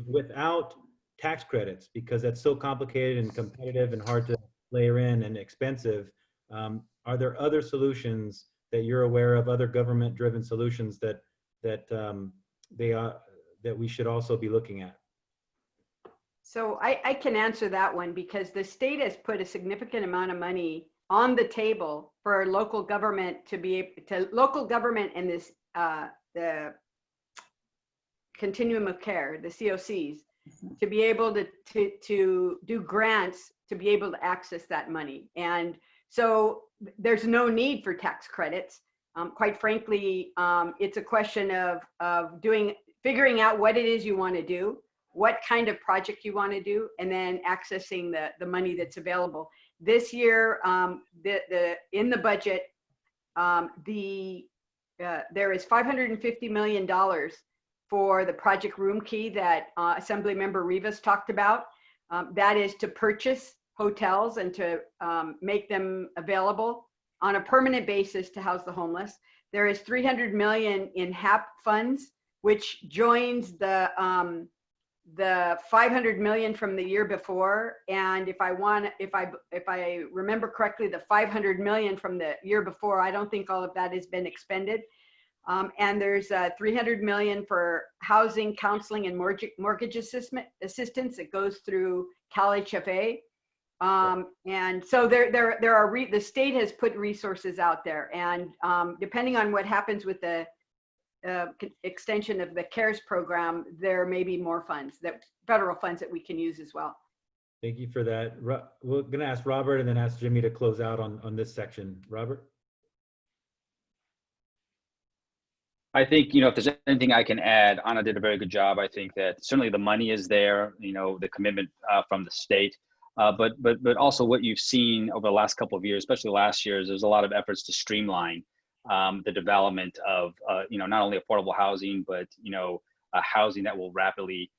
without tax credits, because that's so complicated and competitive and hard to layer in and expensive. Are there other solutions that you're aware of, other government-driven solutions that we should also be looking at? So I can answer that one, because the state has put a significant amount of money on the table for local government to be able to, local government and this the continuum of care, the COCs, to be able to do grants to be able to access that money. And so there's no need for tax credits. Quite frankly, it's a question of figuring out what it is you want to do, what kind of project you want to do, and then accessing the money that's available. This year, in the budget, there is $550 million for the Project Room Key that Assemblymember Rivas talked about. That is to purchase hotels and to make them available on a permanent basis to house the homeless. There is $300 million in HAP funds, which joins the $500 million from the year before. And if I remember correctly, the $500 million from the year before, I don't think all of that has been expended. And there's $300 million for housing, counseling, and mortgage assistance that goes through CalHFA. And so the state has put resources out there, and depending on what happens with the extension of the CARES program, there may be more funds, federal funds that we can use as well. Thank you for that. We're going to ask Robert and then ask Jimmy to close out on this section. Robert? I think, if there's anything I can add, Anna did a very good job. I think that certainly the money is there, the commitment from the state, but also what you've seen over the last couple of years, especially last year, is there's a lot of efforts to streamline the development of, not only affordable housing, but, housing that will rapidly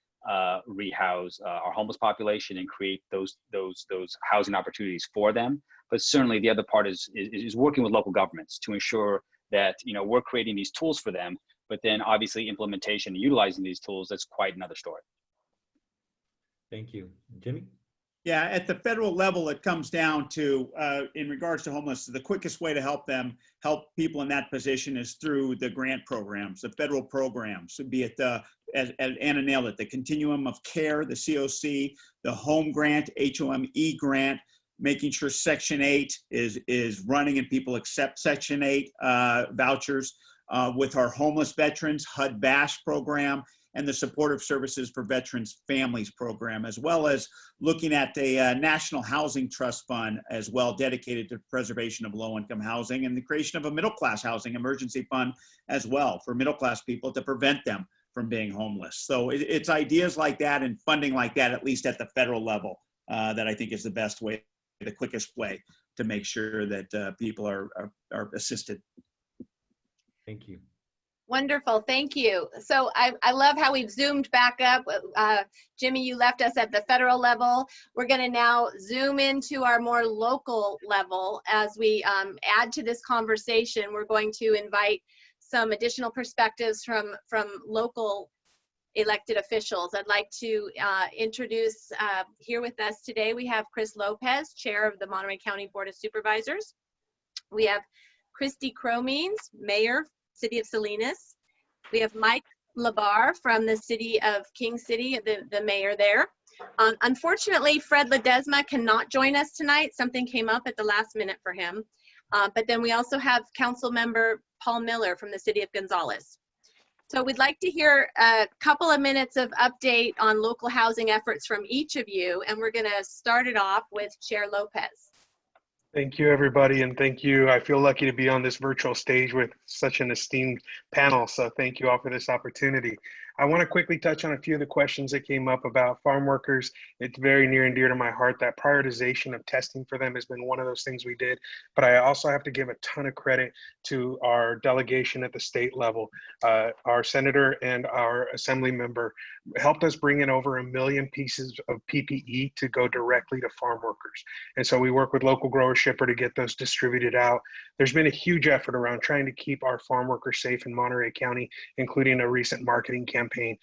rehouse our homeless population and create those housing opportunities for them. But certainly the other part is working with local governments to ensure that, we're creating these tools for them, but then obviously implementation and utilizing these tools, that's quite another story. Thank you. Jimmy? Yeah, at the federal level, it comes down to, in regards to homeless, the quickest way to help people in that position is through the grant programs, the federal programs, be it, as Anna nailed it, the continuum of care, the COC, the home grant, HOME grant, making sure Section 8 is running and people accept Section 8 vouchers, with our homeless veterans, HUD-BASH program, and the Supportive Services for Veterans Families program, as well as looking at a National Housing Trust Fund as well, dedicated to preservation of low-income housing, and the creation of a middle-class housing emergency fund as well for middle-class people to prevent them from being homeless. So it's ideas like that and funding like that, at least at the federal level, that I think is the best way, the quickest way to make sure that people are assisted. Thank you. Wonderful, thank you. So I love how we've zoomed back up. Jimmy, you left us at the federal level. We're going to now zoom into our more local level. As we add to this conversation, we're going to invite some additional perspectives from local elected officials. I'd like to introduce here with us today, we have Chris Lopez, Chair of the Monterey County Board of Supervisors. We have Christy Cromines, Mayor, City of Salinas. We have Mike Labar from the City of King City, the mayor there. Unfortunately, Fred Ledesma cannot join us tonight. Something came up at the last minute for him. But then we also have Council Member Paul Miller from the City of Gonzales. So we'd like to hear a couple of minutes of update on local housing efforts from each of you. And we're going to start it off with Chair Lopez. Thank you, everybody, and thank you. I feel lucky to be on this virtual stage with such an esteemed panel, so thank you all for this opportunity. I want to quickly touch on a few of the questions that came up about farm workers. It's very near and dear to my heart. That prioritization of testing for them has been one of those things we did, but I also have to give a ton of credit to our delegation at the state level. Our senator and our assembly member helped us bring in over 1 million pieces of PPE to go directly to farm workers. And so we work with local grower shipper to get those distributed out. There's been a huge effort around trying to keep our farm workers safe in Monterey County, including a recent marketing campaign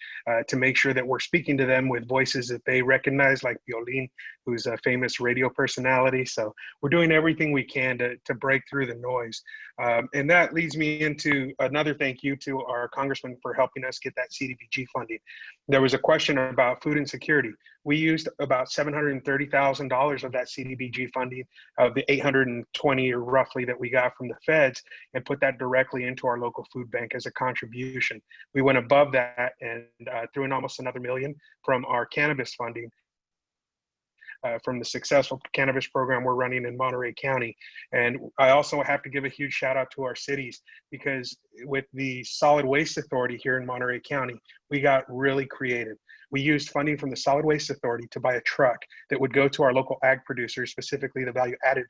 to make sure that we're speaking to them with voices that they recognize, like Violin, who's a famous radio personality. So we're doing everything we can to break through the noise. And that leads me into another thank you to our congressman for helping us get that CDBG funding. There was a question about food insecurity. We used about $730,000 of that CDBG funding, of the 820 or roughly that we got from the feds, and put that directly into our local food bank as a contribution. We went above that and threw in almost another $1 million from our cannabis funding, from the successful cannabis program we're running in Monterey County. And I also have to give a huge shout out to our cities, because with the Solid Waste Authority here in Monterey County, we got really creative. We used funding from the Solid Waste Authority to buy a truck that would go to our local ag producers, specifically the value added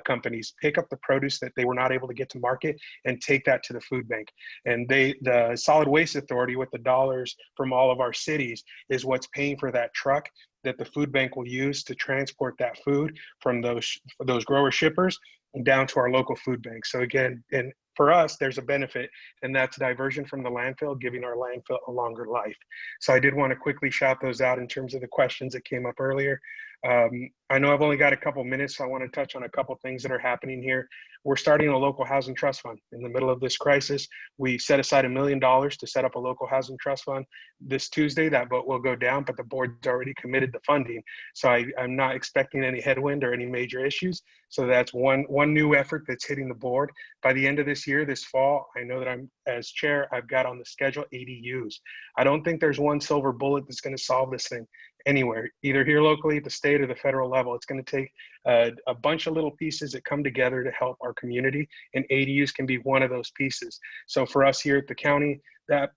companies, pick up the produce that they were not able to get to market and take that to the food bank. And the Solid Waste Authority, with the dollars from all of our cities, is what's paying for that truck that the food bank will use to transport that food from those grower shippers and down to our local food bank. So again, and for us, there's a benefit, and that's diversion from the landfill, giving our landfill a longer life. So I did want to quickly shout those out in terms of the questions that came up earlier. I know I've only got a couple minutes, so I want to touch on a couple things that are happening here. We're starting a local housing trust fund. In the middle of this crisis, we set aside $1 million to set up a local housing trust fund. This Tuesday, that vote will go down, but the board's already committed the funding. So I'm not expecting any headwind or any major issues. So that's one new effort that's hitting the board. By the end of this year, this fall, I know that I'm, as chair, I've got on the schedule ADUs. I don't think there's one silver bullet that's going to solve this thing anywhere, either here locally at the state or the federal level. It's going to take a bunch of little pieces that come together to help our community, and ADUs can be one of those pieces. So for us here at the county,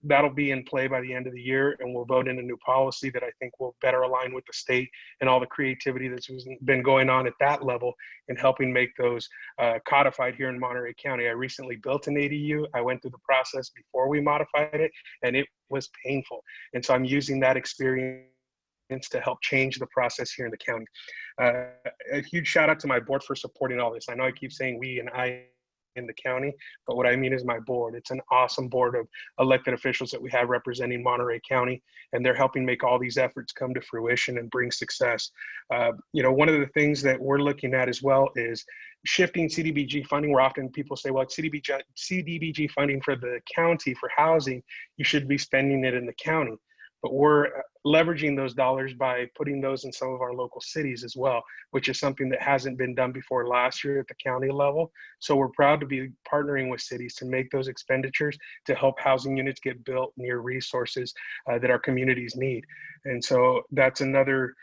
that'll be in play by the end of the year, and we'll vote in a new policy that I think will better align with the state and all the creativity that's been going on at that level in helping make those codified here in Monterey County. I recently built an ADU. I went through the process before we modified it, and it was painful. And so I'm using that experience to help change the process here in the county. A huge shout out to my board for supporting all this. I know I keep saying we and I in the county, but what I mean is my board. It's an awesome board of elected officials that we have representing Monterey County, and they're helping make all these efforts come to fruition and bring success. One of the things that we're looking at as well is shifting CDBG funding, where often people say, well, it's CDBG funding for the county for housing, you should be spending it in the county. But we're leveraging those dollars by putting those in some of our local cities as well, which is something that hasn't been done before last year at the county level. So we're proud to be partnering with cities to make those expenditures to help housing units get built near resources that our communities need. And so that's another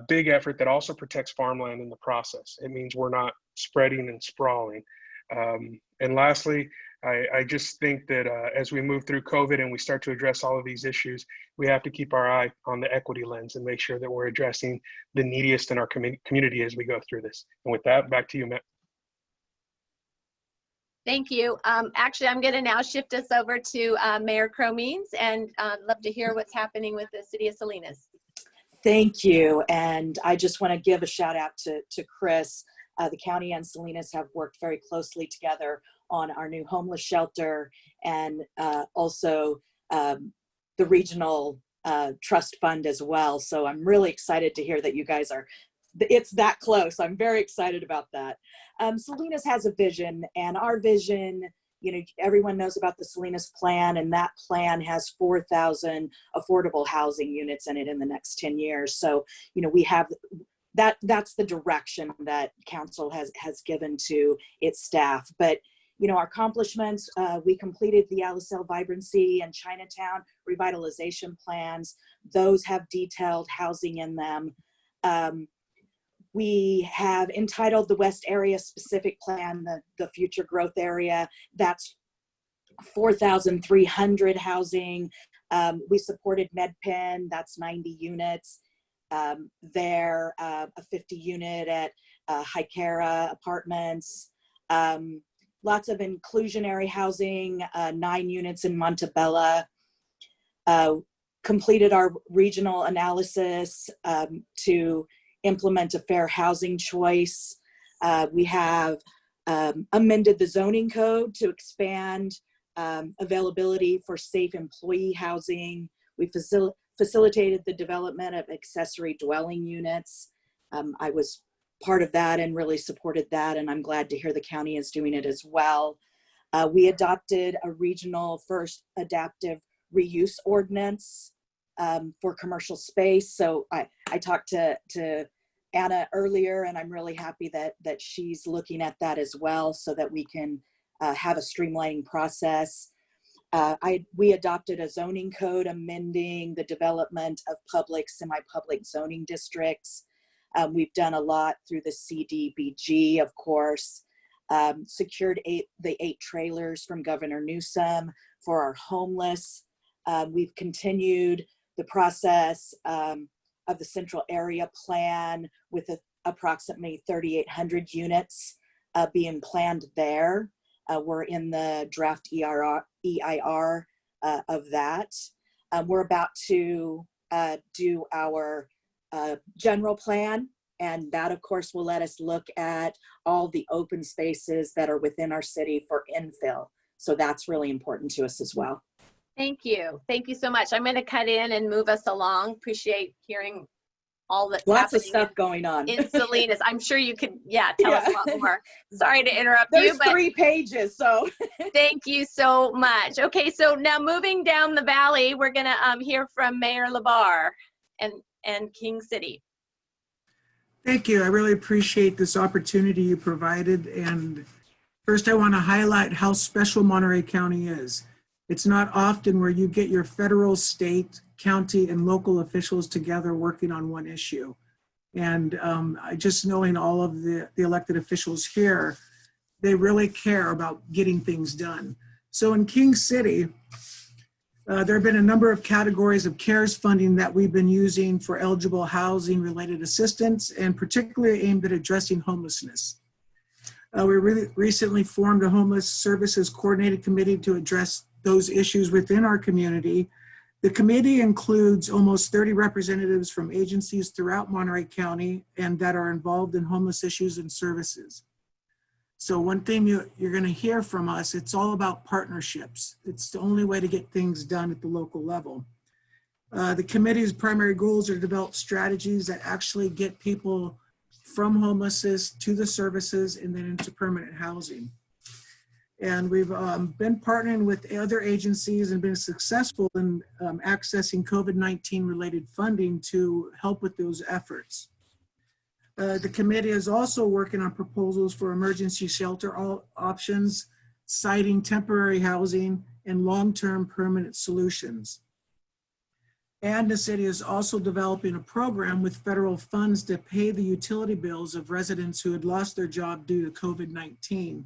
big effort that also protects farmland in the process. It means we're not spreading and sprawling. And lastly, I just think that as we move through COVID and we start to address all of these issues, we have to keep our eye on the equity lens and make sure that we're addressing the neediest in our community as we go through this. And with that, back to you, Matt. Thank you. Actually, I'm going to now shift us over to Mayor Cromines, and love to hear what's happening with the city of Salinas. Thank you. And I just want to give a shout out to Chris. The county and Salinas have worked very closely together on our new homeless shelter, and also the regional trust fund as well. So I'm really excited to hear that you guys are, it's that close. I'm very excited about that. Salinas has a vision, and our vision, everyone knows about the Salinas plan, and that plan has 4,000 affordable housing units in it in the next 10 years. So, we have that's the direction that council has given to its staff. But our accomplishments, we completed the Alisal Vibrancy and Chinatown revitalization plans. Those have detailed housing in them. We have entitled the West Area Specific Plan, the future growth area. That's 4,300 housing. We supported MedPen, that's 90 units. There, a 50 unit at Hikera Apartments. Lots of inclusionary housing, 9 units in Montebella. completed our regional analysis to implement a fair housing choice. We have amended the zoning code to expand availability for safe employee housing. We facilitated the development of accessory dwelling units. I was part of that and really supported that, and I'm glad to hear the county is doing it as well. We adopted a regional first adaptive reuse ordinance for commercial space. So I talked to Anna earlier, and I'm really happy that she's looking at that as well, so that we can have a streamlining process. We adopted a zoning code amending the development of public, semi-public zoning districts. We've done a lot through the CDBG, of course. Secured the 8 trailers from Governor Newsom for our homeless. We've continued the process of the Central Area Plan with approximately 3,800 units being planned there. We're in the draft EIR of that. We're about to do our general plan, and that of course will let us look at all the open spaces that are within our city for infill. So that's really important to us as well. Thank you. Thank you so much. I'm going to cut in and move us along. Appreciate hearing all that's Lots of happening stuff going on in Salinas. I'm sure you could, tell us a lot more. Sorry to interrupt you, There's but 3 pages, so. thank you so much. Okay, so now moving down the valley, we're going to hear from Mayor LaBarre and King City. Thank you. I really appreciate this opportunity you provided. And first, I want to highlight how special Monterey County is. It's not often where you get your federal, state, county, and local officials together working on one issue. And just knowing all of the elected officials here, they really care about getting things done. So in King City, there have been a number of categories of CARES funding that we've been using for eligible housing related assistance, and particularly aimed at addressing homelessness. We really recently formed a homeless services coordinated committee to address those issues within our community. The committee includes almost 30 representatives from agencies throughout Monterey County and that are involved in homeless issues and services. So one thing you're going to hear from us, it's all about partnerships. It's the only way to get things done at the local level. The committee's primary goals are to develop strategies that actually get people from homelessness to the services and then into permanent housing. And we've been partnering with other agencies and been successful in accessing COVID-19 related funding to help with those efforts. The committee is also working on proposals for emergency shelter options, citing temporary housing and long-term permanent solutions. And the city is also developing a program with federal funds to pay the utility bills of residents who had lost their job due to COVID-19.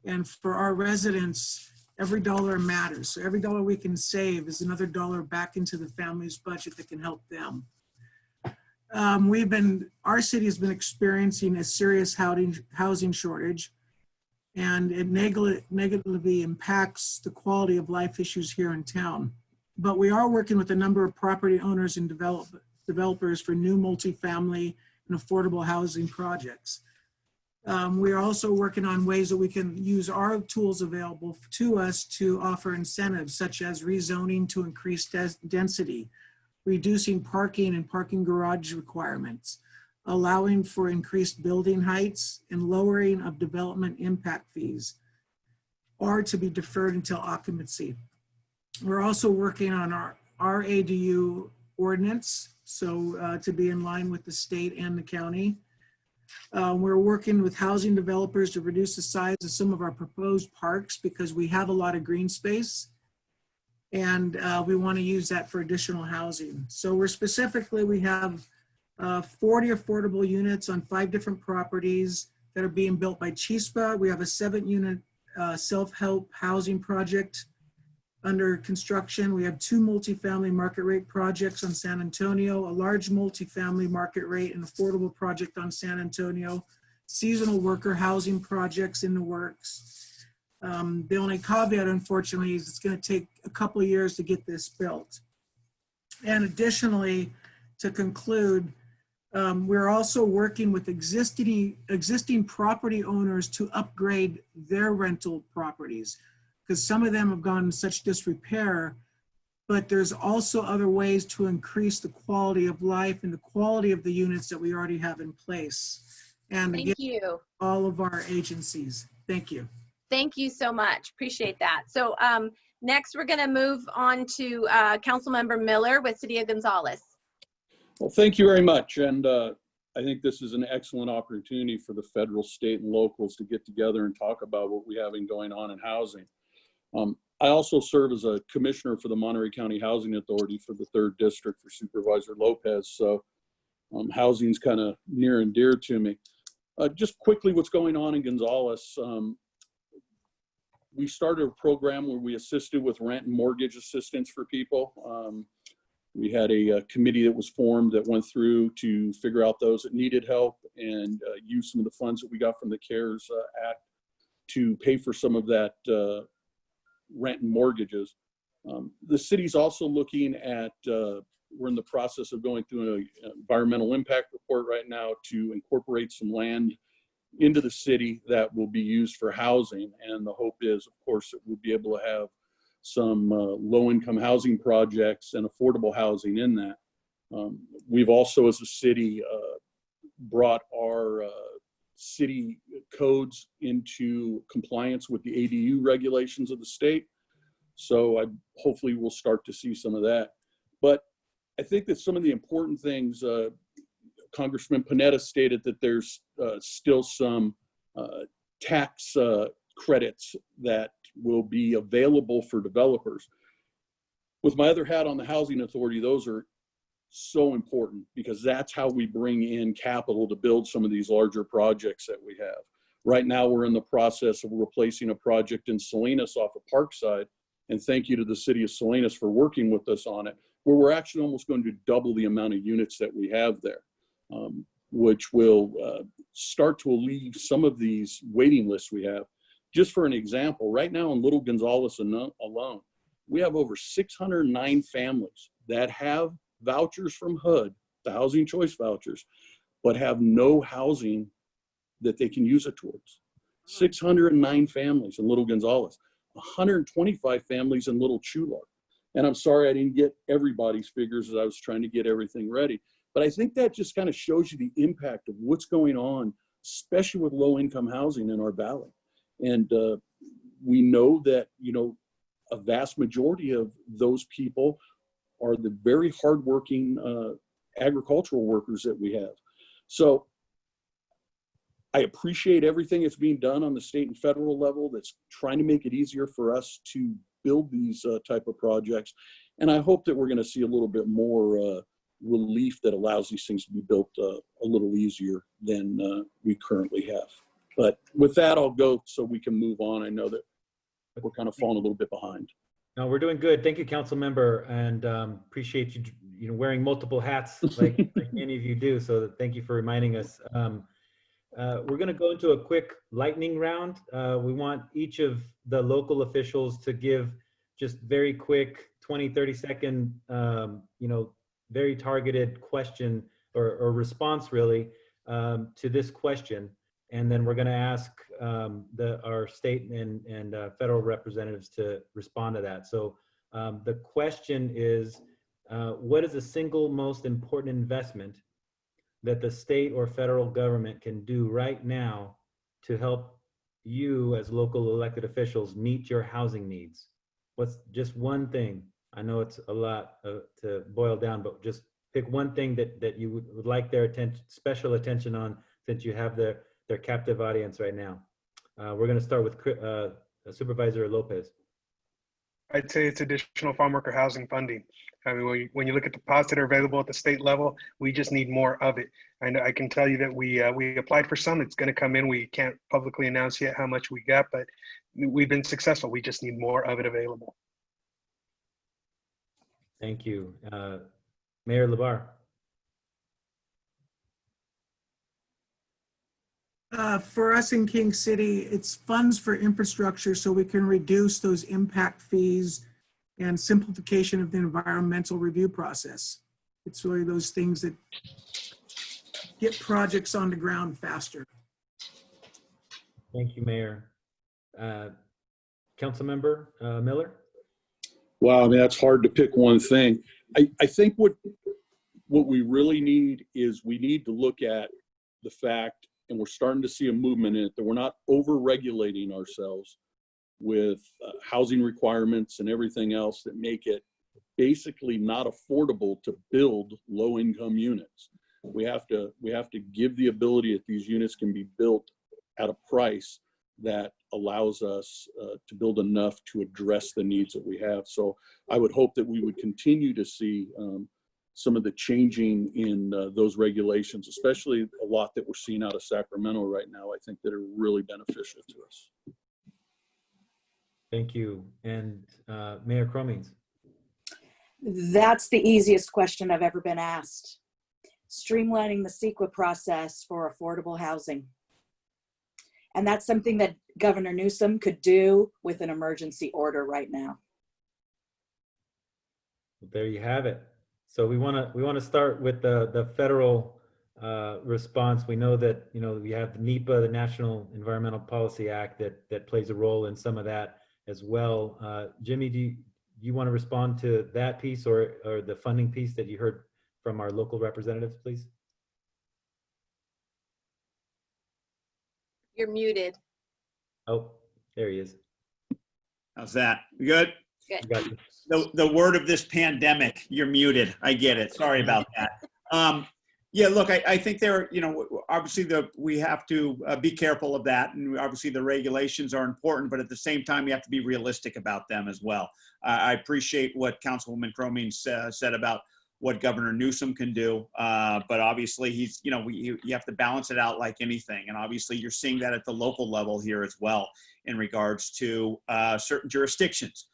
And for our residents, every dollar matters. So every dollar we can save is another dollar back into the family's budget that can help them. Our city has been experiencing a serious housing shortage, and it negatively impacts the quality of life issues here in town. But we are working with a number of property owners and developers for new multifamily and affordable housing projects. We are also working on ways that we can use our tools available to us to offer incentives, such as rezoning to increase density, reducing parking and parking garage requirements, allowing for increased building heights, and lowering of development impact fees, or to be deferred until occupancy. We're also working on our ADU ordinance, so to be in line with the state and the county. We're working with housing developers to reduce the size of some of our proposed parks because we have a lot of green space, and we want to use that for additional housing. So we have 40 affordable units on 5 different properties that are being built by Chispa. We have a 7-unit self-help housing project under construction. We have 2 multifamily market rate projects on San Antonio, a large multifamily market rate and affordable project on San Antonio, seasonal worker housing projects in the works. The only caveat, unfortunately, is it's going to take a couple of years to get this built. And additionally, to conclude, we're also working with existing property owners to upgrade their rental properties, because some of them have gone in such disrepair, but there's also other ways to increase the quality of life and the quality of the units that we already have in place. And again, Thank you. all of our agencies. Thank you. Thank you so much. Appreciate that. So next we're going to move on to Councilmember Miller with City of Gonzales. Well, thank you very much. And I think this is an excellent opportunity for the federal, state, and locals to get together and talk about what we have going on in housing. I also serve as a commissioner for the Monterey County Housing Authority for the 3rd District for Supervisor Lopez. So housing's kind of near and dear to me. Just quickly, what's going on in Gonzales. We started a program where we assisted with rent and mortgage assistance for people. We had a committee that was formed that went through to figure out those that needed help and use some of the funds that we got from the CARES Act to pay for some of that rent and mortgages. The city's also looking at, we're in the process of going through an environmental impact report right now to incorporate some land into the city that will be used for housing. And the hope is, of course, that we'll be able to have some low-income housing projects and affordable housing in that. We've also, as a city, brought our city codes into compliance with the ADU regulations of the state. So hopefully we'll start to see some of that. But I think that some of the important things, Congressman Panetta stated that there's still some tax credits that will be available for developers. With my other hat on the Housing Authority, those are so important because that's how we bring in capital to build some of these larger projects that we have. Right now, we're in the process of replacing a project in Salinas off of Parkside, and thank you to the city of Salinas for working with us on it, where we're actually almost going to double the amount of units that we have there, which will start to alleviate some of these waiting lists we have. Just for an example, right now in Little Gonzales alone, we have over 609 families that have vouchers from HUD, the Housing Choice Vouchers, but have no housing that they can use it towards. 609 families in Little Gonzales, 125 families in Little Chular. And I'm sorry I didn't get everybody's figures as I was trying to get everything ready. But I think that just kind of shows you the impact of what's going on, especially with low-income housing in our valley. And we know that, you know, a vast majority of those people are the very hardworking agricultural workers that we have. So I appreciate everything that's being done on the state and federal level that's trying to make it easier for us to build these type of projects. And I hope that we're going to see a little bit more relief that allows these things to be built a little easier than we currently have. But with that, I'll go so we can move on. I know that we're kind of falling a little bit behind. No, we're doing good. Thank you, Council Member, and appreciate you wearing multiple hats like many of you do. So thank you for reminding us. We're going to go into a quick lightning round. We want each of the local officials to give just very quick 20, 30-second, very targeted question or response really to this question. And then we're going to ask our state and federal representatives to respond to that. So the question is, what is the single most important investment that the state or federal government can do right now to help you as local elected officials meet your housing needs? What's just one thing? I know it's a lot to boil down, but just pick one thing that you would like their special attention on, since you have their captive audience right now. We're going to start with Supervisor Lopez. I'd say it's additional farm worker housing funding. I mean, when you look at the pots that are available at the state level, we just need more of it. And I can tell you that we applied for some. It's going to come in. We can't publicly announce yet how much we got, but we've been successful. We just need more of it available. Thank you. Mayor LaBarre. For us in King City, it's funds for infrastructure so we can reduce those impact fees and simplification of the environmental review process. It's really those things that get projects on the ground faster. Thank you, Mayor. Councilmember Miller? Wow, I mean, that's hard to pick one thing. I think what we really need is we need to look at the fact, and we're starting to see a movement in it, that we're not over-regulating ourselves with housing requirements and everything else that make it basically not affordable to build low-income units. We have to give the ability that these units can be built at a price that allows us to build enough to address the needs that we have. So I would hope that we would continue to see some of the changing in those regulations, especially a lot that we're seeing out of Sacramento right now, I think that are really beneficial to us. Thank you. And Mayor Cromings? That's the easiest question I've ever been asked. Streamlining the CEQA process for affordable housing. And that's something that Governor Newsom could do with an emergency order right now. There you have it. So we want to start with the federal response. We know that we have the NEPA, the National Environmental Policy Act, that plays a role in some of that as well. Jimmy, do you want to respond to that piece or the funding piece that you heard from our local representatives, please? You're muted. Oh, there he is. How's that? You good? You got you. The word of this pandemic, you're muted. I get it. Sorry about that. Yeah, look, I think there, obviously we have to be careful of that. And obviously the regulations are important, but at the same time, you have to be realistic about them as well. I appreciate what Councilwoman Cromings said about what Governor Newsom can do. But obviously he's, you have to balance it out like anything. And obviously you're seeing that at the local level here as well in regards to certain jurisdictions,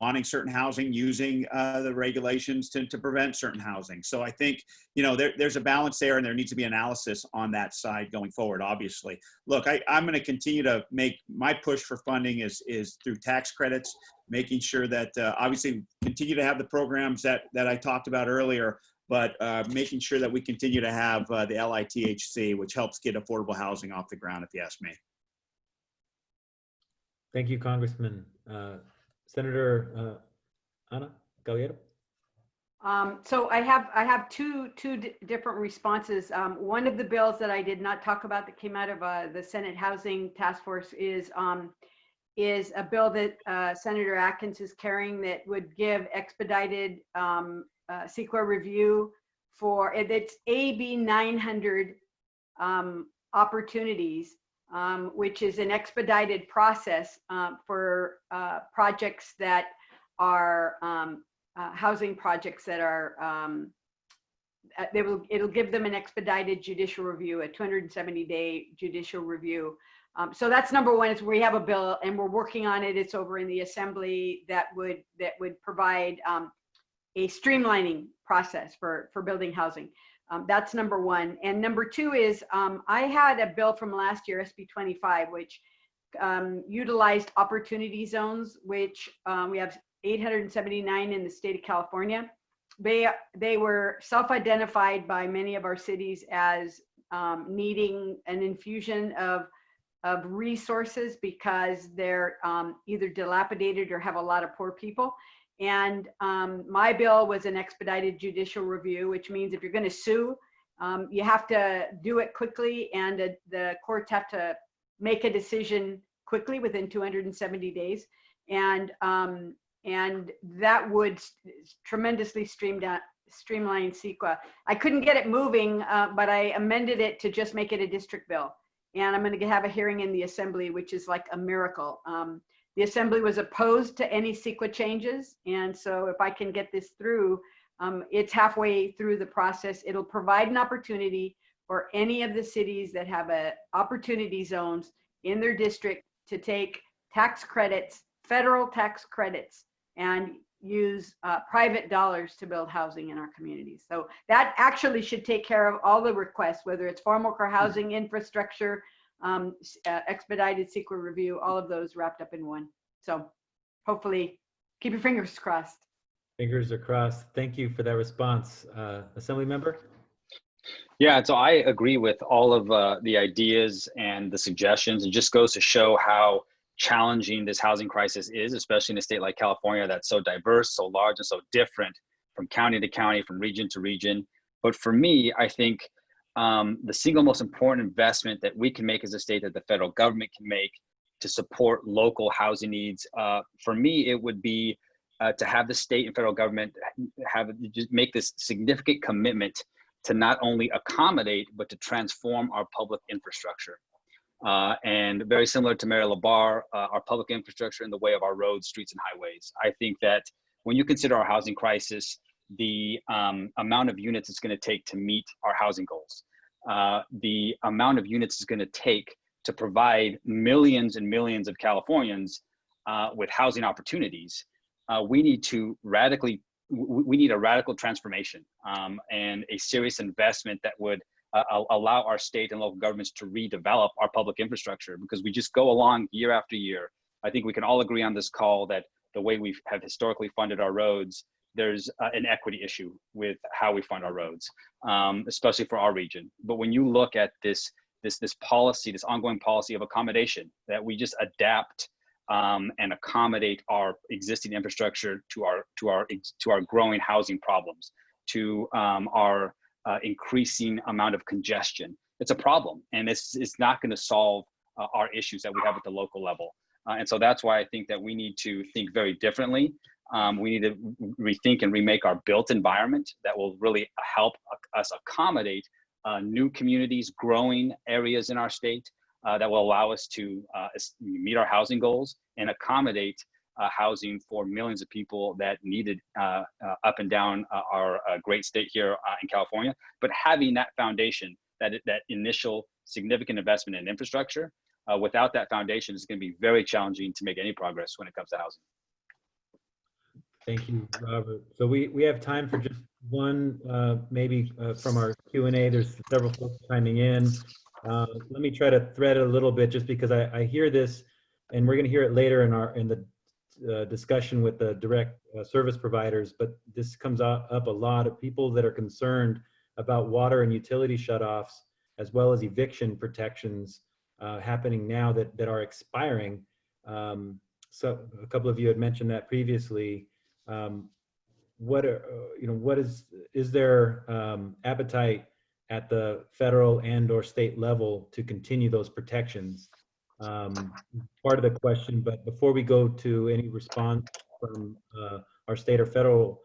wanting certain housing, using the regulations to prevent certain housing. So I think, there's a balance there and there needs to be analysis on that side going forward, obviously. Look, I'm going to continue to make my push for funding is through tax credits, making sure that obviously continue to have the programs that I talked about earlier, but making sure that we continue to have the LITHC, which helps get affordable housing off the ground, if you ask me. Thank you, Congressman. Senator Anna Caballero. So I have two different responses. One of the bills that I did not talk about that came out of the Senate Housing Task Force is a bill that Senator Atkins is carrying that would give expedited CEQA review for it's AB 900 opportunities. Which is an expedited process for projects that are housing projects that are, it'll give them an expedited judicial review, a 270-day judicial review. So that's number one, is we have a bill and we're working on it. It's over in the Assembly that would provide a streamlining process for building housing. That's number one. And number two is I had a bill from last year, SB 25, which utilized opportunity zones, which we have 879 in the state of California. They were self-identified by many of our cities as needing an infusion of resources because they're either dilapidated or have a lot of poor people. And my bill was an expedited judicial review, which means if you're going to sue, you have to do it quickly, and the courts have to make a decision quickly within 270 days. And that would tremendously streamline CEQA. I couldn't get it moving, but I amended it to just make it a district bill. And I'm going to have a hearing in the Assembly, which is like a miracle. The Assembly was opposed to any CEQA changes. And so if I can get this through, it's halfway through the process. It'll provide an opportunity for any of the cities that have opportunity zones in their district to take tax credits, federal tax credits, and use private dollars to build housing in our communities. So that actually should take care of all the requests, whether it's farm worker housing, infrastructure, expedited CEQA review, all of those wrapped up in one. So hopefully Keep your fingers crossed. Fingers are crossed. Thank you for that response. Assemblymember? Yeah, so I agree with all of the ideas and the suggestions. It just goes to show how challenging this housing crisis is, especially in a state like California that's so diverse, so large, and so different from county to county, from region to region. But for me, I think the single most important investment that we can make as a state, that the federal government can make to support local housing needs, for me, it would be to have the state and federal government just make this significant commitment to not only accommodate, but to transform our public infrastructure. And very similar to Mayor LaBarre, our public infrastructure in the way of our roads, streets, and highways. I think that when you consider our housing crisis, the amount of units it's going to take to meet our housing goals, the amount of units it's going to take to provide millions and millions of Californians with housing opportunities, we need a radical transformation and a serious investment that would allow our state and local governments to redevelop our public infrastructure, because we just go along year after year. I think we can all agree on this call that the way we have historically funded our roads, there's an equity issue with how we fund our roads, especially for our region. But when you look at this policy, this ongoing policy of accommodation, that we just adapt and accommodate our existing infrastructure to our growing housing problems, to our increasing amount of congestion. It's a problem, and it's not going to solve our issues that we have at the local level. And so that's why I think that we need to think very differently. We need to rethink and remake our built environment that will really help us accommodate new communities, growing areas in our state, that will allow us to meet our housing goals and accommodate housing for millions of people that needed up and down our great state here in California. But having that foundation, that initial significant investment in infrastructure, without that foundation, it's going to be very challenging to make any progress when it comes to housing. Thank you, Robert. So we have time for just one, maybe from our Q&A. There's several folks chiming in. Let me try to thread it a little bit, just because I hear this, and we're going to hear it later in the discussion with the direct service providers. But this comes up a lot of people that are concerned about water and utility shutoffs, as well as eviction protections happening now that are expiring. So a couple of you had mentioned that previously. Is there appetite at the federal and/or state level to continue those protections? Part of the question, but before we go to any response from our state or federal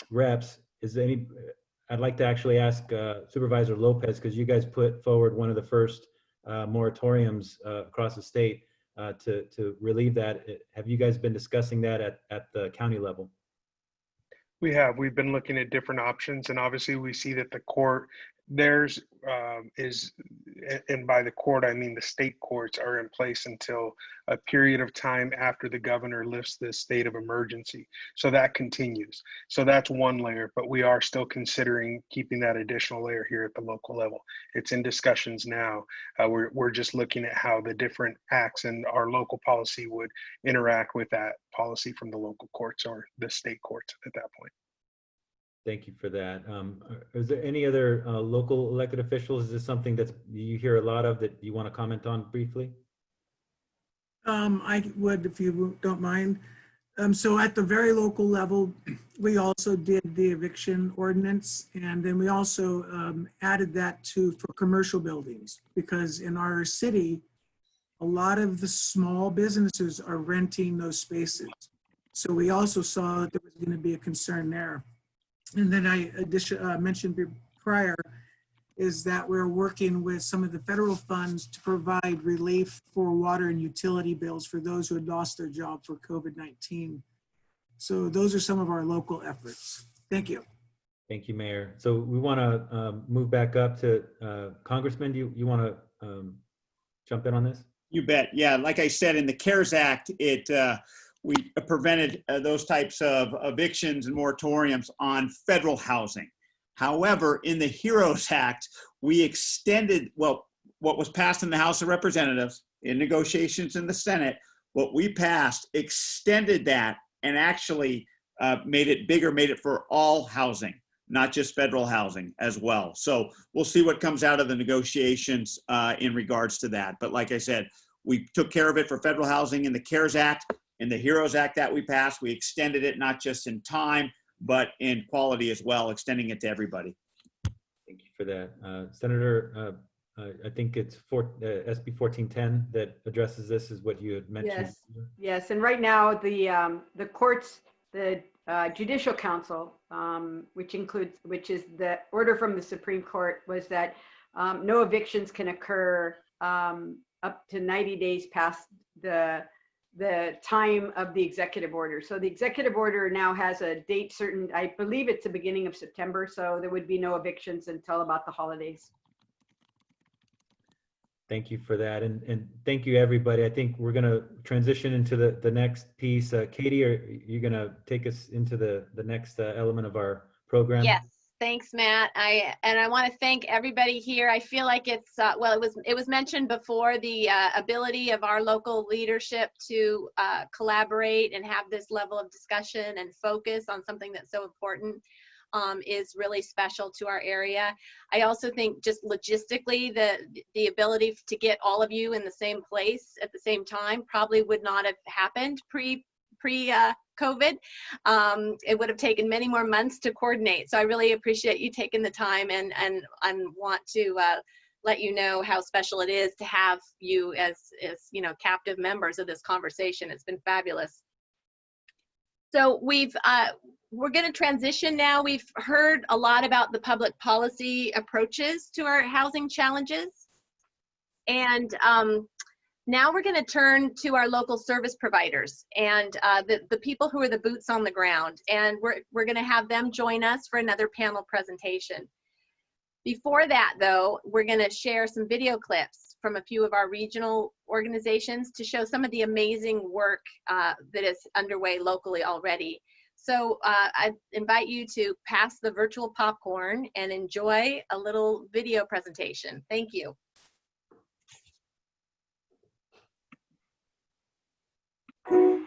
reps, I'd like to actually ask Supervisor Lopez, because you guys put forward one of the first moratoriums across the state to relieve that. Have you guys been discussing that at the county level? We've been looking at different options, and obviously we see that the court, and by the court, I mean the state courts, are in place until a period of time after the governor lifts the state of emergency. So that continues. So that's one layer, but we are still considering keeping that additional layer here at the local level. It's in discussions now. We're just looking at how the different acts and our local policy would interact with that policy from the local courts or the state courts at that point. Thank you for that. Is there any other local elected officials? Is this something that you hear a lot of that you want to comment on briefly? I would, if you don't mind. So at the very local level, we also did the eviction ordinance, and then we also added that for commercial buildings, because in our city, a lot of the small businesses are renting those spaces. So we also saw that there was going to be a concern there. And then I mentioned prior is that we're working with some of the federal funds to provide relief for water and utility bills for those who had lost their job for COVID-19. So those are some of our local efforts. Thank you. Thank you, Mayor. So we want to move back up to Congressman. Do you want to jump in on this? You bet. Yeah, like I said, in the CARES Act, we prevented those types of evictions and moratoriums on federal housing. However, in the HEROES Act, we extended what was passed in the House of Representatives in negotiations in the Senate. What we passed extended that and actually made it bigger, made it for all housing, not just federal housing as well. So we'll see what comes out of the negotiations in regards to that. But like I said, we took care of it for federal housing in the CARES Act, in the HEROES Act that we passed. We extended it not just in time, but in quality as well, extending it to everybody. Thank you for that. Senator, I think it's SB 1410 that addresses this, is what you had mentioned. Yes, yes, and right now the courts, the Judicial Council, which is the order from the Supreme Court, was that no evictions can occur up to 90 days past the time of the executive order. So the executive order now has a date certain. I believe it's the beginning of September, so there would be no evictions until about the holidays. Thank you for that, and thank you, everybody. I think we're going to transition into the next piece. Katie, are you going to take us into the next element of our program? Yes, thanks, Matt. I want to thank everybody here. I feel like it's well, it was mentioned before, the ability of our local leadership to collaborate and have this level of discussion and focus on something that's so important. Is really special to our area. I also think just logistically, the ability to get all of you in the same place at the same time probably would not have happened pre-COVID. It would have taken many more months to coordinate. So I really appreciate you taking the time and want to let you know how special it is to have you as captive members of this conversation. It's been fabulous. So we're going to transition now. We've heard a lot about the public policy approaches to our housing challenges. And now we're going to turn to our local service providers and the people who are the boots on the ground. And we're going to have them join us for another panel presentation. Before that, though, we're going to share some video clips from a few of our regional organizations to show some of the amazing work that is underway locally already. So I invite you to pass the virtual popcorn and enjoy a little video presentation. Thank you.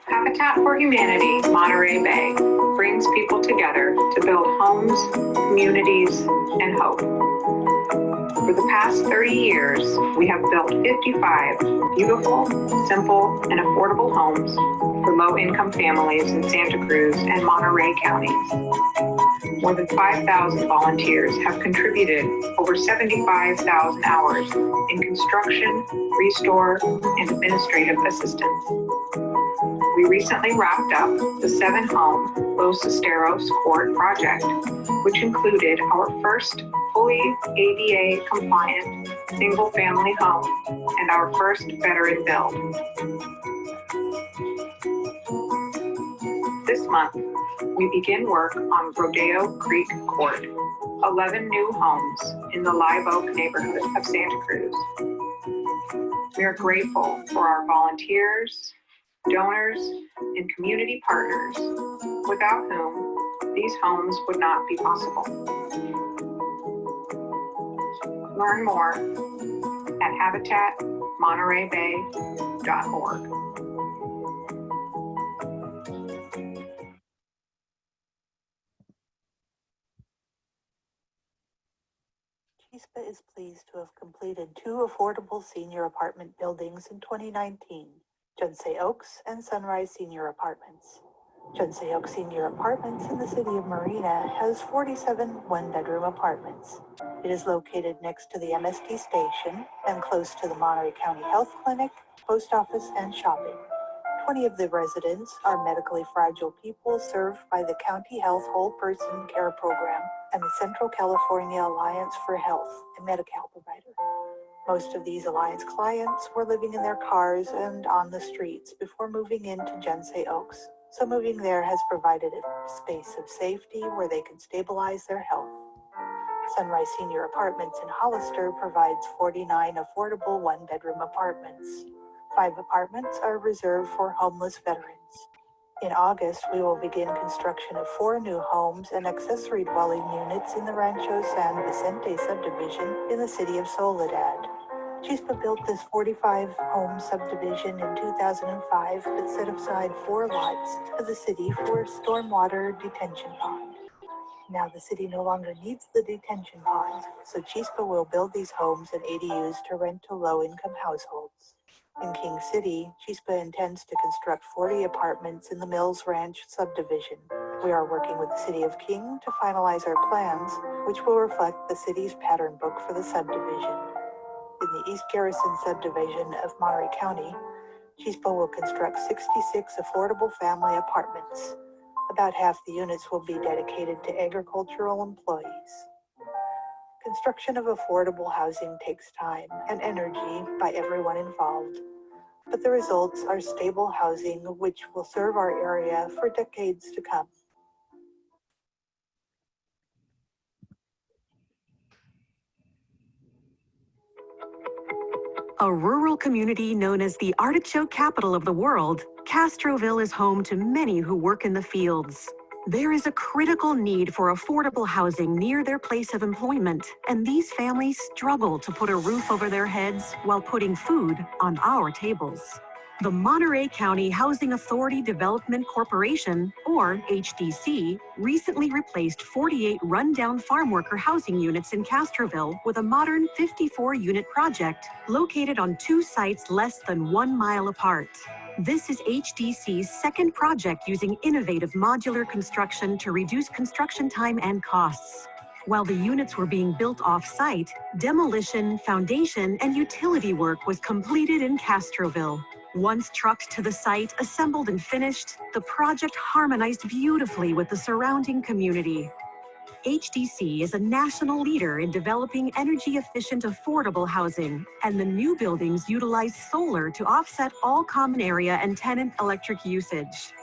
Habitat for Humanity, Monterey Bay, brings people together to build homes, communities, and hope. For the past 30 years, we have built 55 beautiful, simple, and affordable homes for low-income families in Santa Cruz and Monterey counties. More than 5,000 volunteers have contributed over 75,000 hours in construction, restore, and administrative assistance. We recently wrapped up the 7-home Los Esteros Court project, which included our first fully ADA compliant single-family home and our first veteran build. This month, we begin work on Rodeo Creek Court, 11 new homes in the Live Oak neighborhood of Santa Cruz. We are grateful for our volunteers, donors, and community partners, without whom these homes would not be possible. Learn more at habitatmontereybay.org. CHISPA is pleased to have completed 2 affordable senior apartment buildings in 2019. Junsei Oaks and Sunrise Senior Apartments. Junsei Oaks Senior Apartments in the city of Marina has 47 one-bedroom apartments. It is located next to the MST station and close to the Monterey County Health Clinic, post office, and shopping. 20 of the residents are medically fragile people served by the County Health Whole Person Care Program and the Central California Alliance for Health, a Medi-Cal provider. Most of these Alliance clients were living in their cars and on the streets before moving into Junsei Oaks, so moving there has provided a space of safety where they can stabilize their health. Sunrise Senior Apartments in Hollister provides 49 affordable one-bedroom apartments. 5 apartments are reserved for homeless veterans. In August, we will begin construction of 4 new homes and accessory dwelling units in the Rancho San Vicente subdivision in the city of Soledad. Chispa built this 45-home subdivision in 2005, but set aside 4 lots to the city for a stormwater detention pond. Now the city no longer needs the detention pond, so Chispa will build these homes and ADUs to rent to low-income households. In King City, Chispa intends to construct 40 apartments in the Mills Ranch subdivision. We are working with the City of King to finalize our plans, which will reflect the city's pattern book for the subdivision. In the East Garrison subdivision of Monterey County, Chispa will construct 66 affordable family apartments. About half the units will be dedicated to agricultural employees. Construction of affordable housing takes time and energy by everyone involved, but the results are stable housing which will serve our area for decades to come. A rural community known as the artichoke capital of the world, Castroville is home to many who work in the fields. There is a critical need for affordable housing near their place of employment, and these families struggle to put a roof over their heads while putting food on our tables. The Monterey County Housing Authority Development Corporation, or HDC, recently replaced 48 rundown farm worker housing units in Castroville with a modern 54-unit project located on 2 sites less than 1 mile apart. This is HDC's second project using innovative modular construction to reduce construction time and costs. While the units were being built off-site, demolition, foundation, and utility work was completed in Castroville. Once trucked to the site, assembled and finished, the project harmonized beautifully with the surrounding community. HDC is a national leader in developing energy-efficient, affordable housing, and the new buildings utilize solar to offset all common area and tenant electric usage.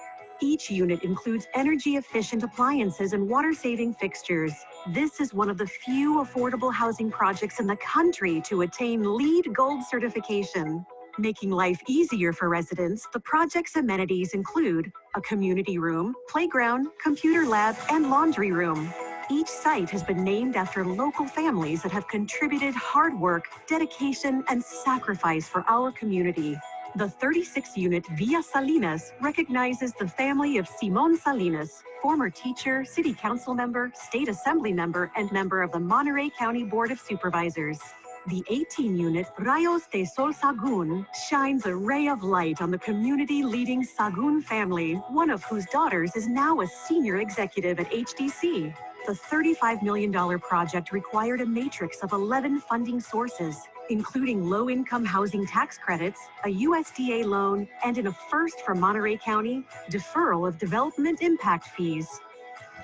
Each unit includes energy-efficient appliances and water-saving fixtures. This is one of the few affordable housing projects in the country to attain LEED Gold certification. Making life easier for residents, the project's amenities include a community room, playground, computer lab, and laundry room. Each site has been named after local families that have contributed hard work, dedication, and sacrifice for our community. The 36-unit Villa Salinas recognizes the family of Simon Salinas, former teacher, city council member, state assembly member, and member of the Monterey County Board of Supervisors. The 18-unit Rayos de Sol Sagun shines a ray of light on the community-leading Sagun family, one of whose daughters is now a senior executive at HDC. The $35 million project required a matrix of 11 funding sources, including low-income housing tax credits, a USDA loan, and in a first for Monterey County, deferral of development impact fees.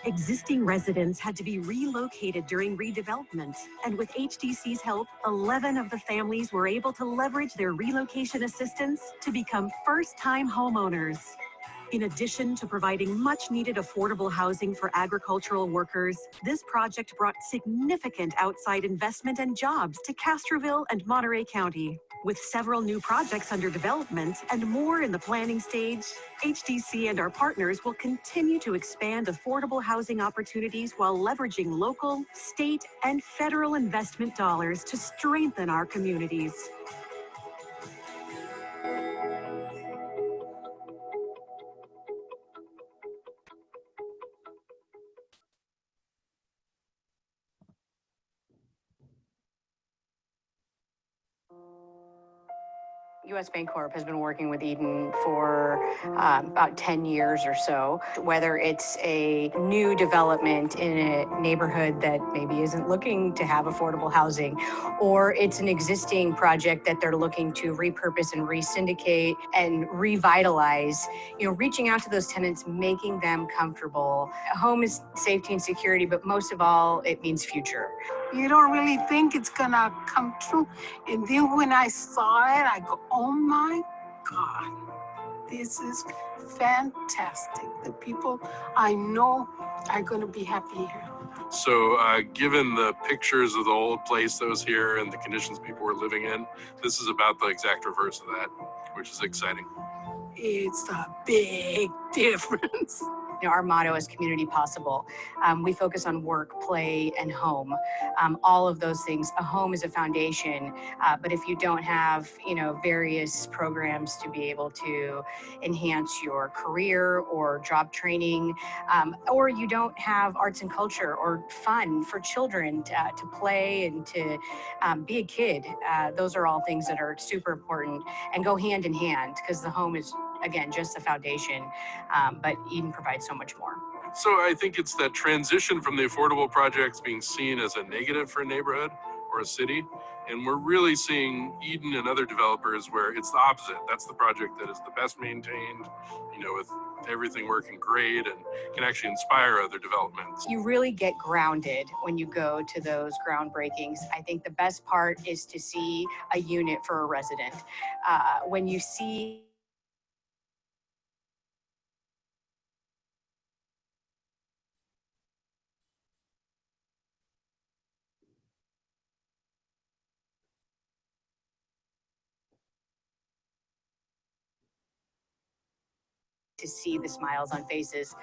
Existing residents had to be relocated during redevelopment, and with HDC's help, 11 of the families were able to leverage their relocation assistance to become first-time homeowners. In addition to providing much-needed affordable housing for agricultural workers, this project brought significant outside investment and jobs to Castroville and Monterey County. With several new projects under development and more in the planning stage, HDC and our partners will continue to expand affordable housing opportunities while leveraging local, state, and federal investment dollars to strengthen our communities. U.S. Bancorp has been working with Eden for about 10 years or so. Whether it's a new development in a neighborhood that maybe isn't looking to have affordable housing, or it's an existing project that they're looking to repurpose and re-syndicate and revitalize, reaching out to those tenants, making them comfortable. Home is safety and security, but most of all, it means future. You don't really think it's gonna come true. And then when I saw it, I go, oh my God, this is fantastic. The people I know are gonna be happy here. So given the pictures of the old place that was here and the conditions people were living in, this is about the exact reverse of that, which is exciting. It's a big difference. our motto is community possible. We focus on work, play, and home. All of those things. A home is a foundation, but if you don't have, various programs to be able to enhance your career or job training, or you don't have arts and culture or fun for children to play and to be a kid, those are all things that are super important and go hand in hand, because the home is, again, just the foundation, but Eden provides so much more. So I think it's that transition from the affordable projects being seen as a negative for a neighborhood or a city. And we're really seeing Eden and other developers where it's the opposite. That's the project that is the best maintained, with everything working great and can actually inspire other developments. You really get grounded when you go to those groundbreakings. I think the best part is to see a unit for a resident. When you see the smiles on faces.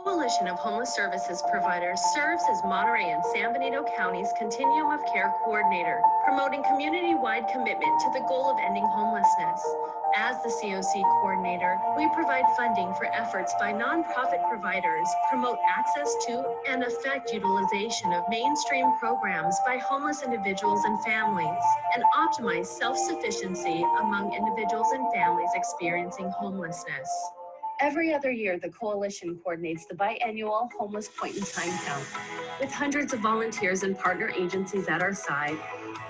Coalition of Homeless Services Providers serves as Monterey and San Benito County's Continuum of Care Coordinator, promoting community-wide commitment to the goal of ending homelessness. As the COC Coordinator, we provide funding for efforts by nonprofit providers, promote access to and affect utilization of mainstream programs by homeless individuals and families, and optimize self-sufficiency among individuals and families experiencing homelessness. Every other year, the Coalition coordinates the biannual Homeless Point in Time Count. With hundreds of volunteers and partner agencies at our side,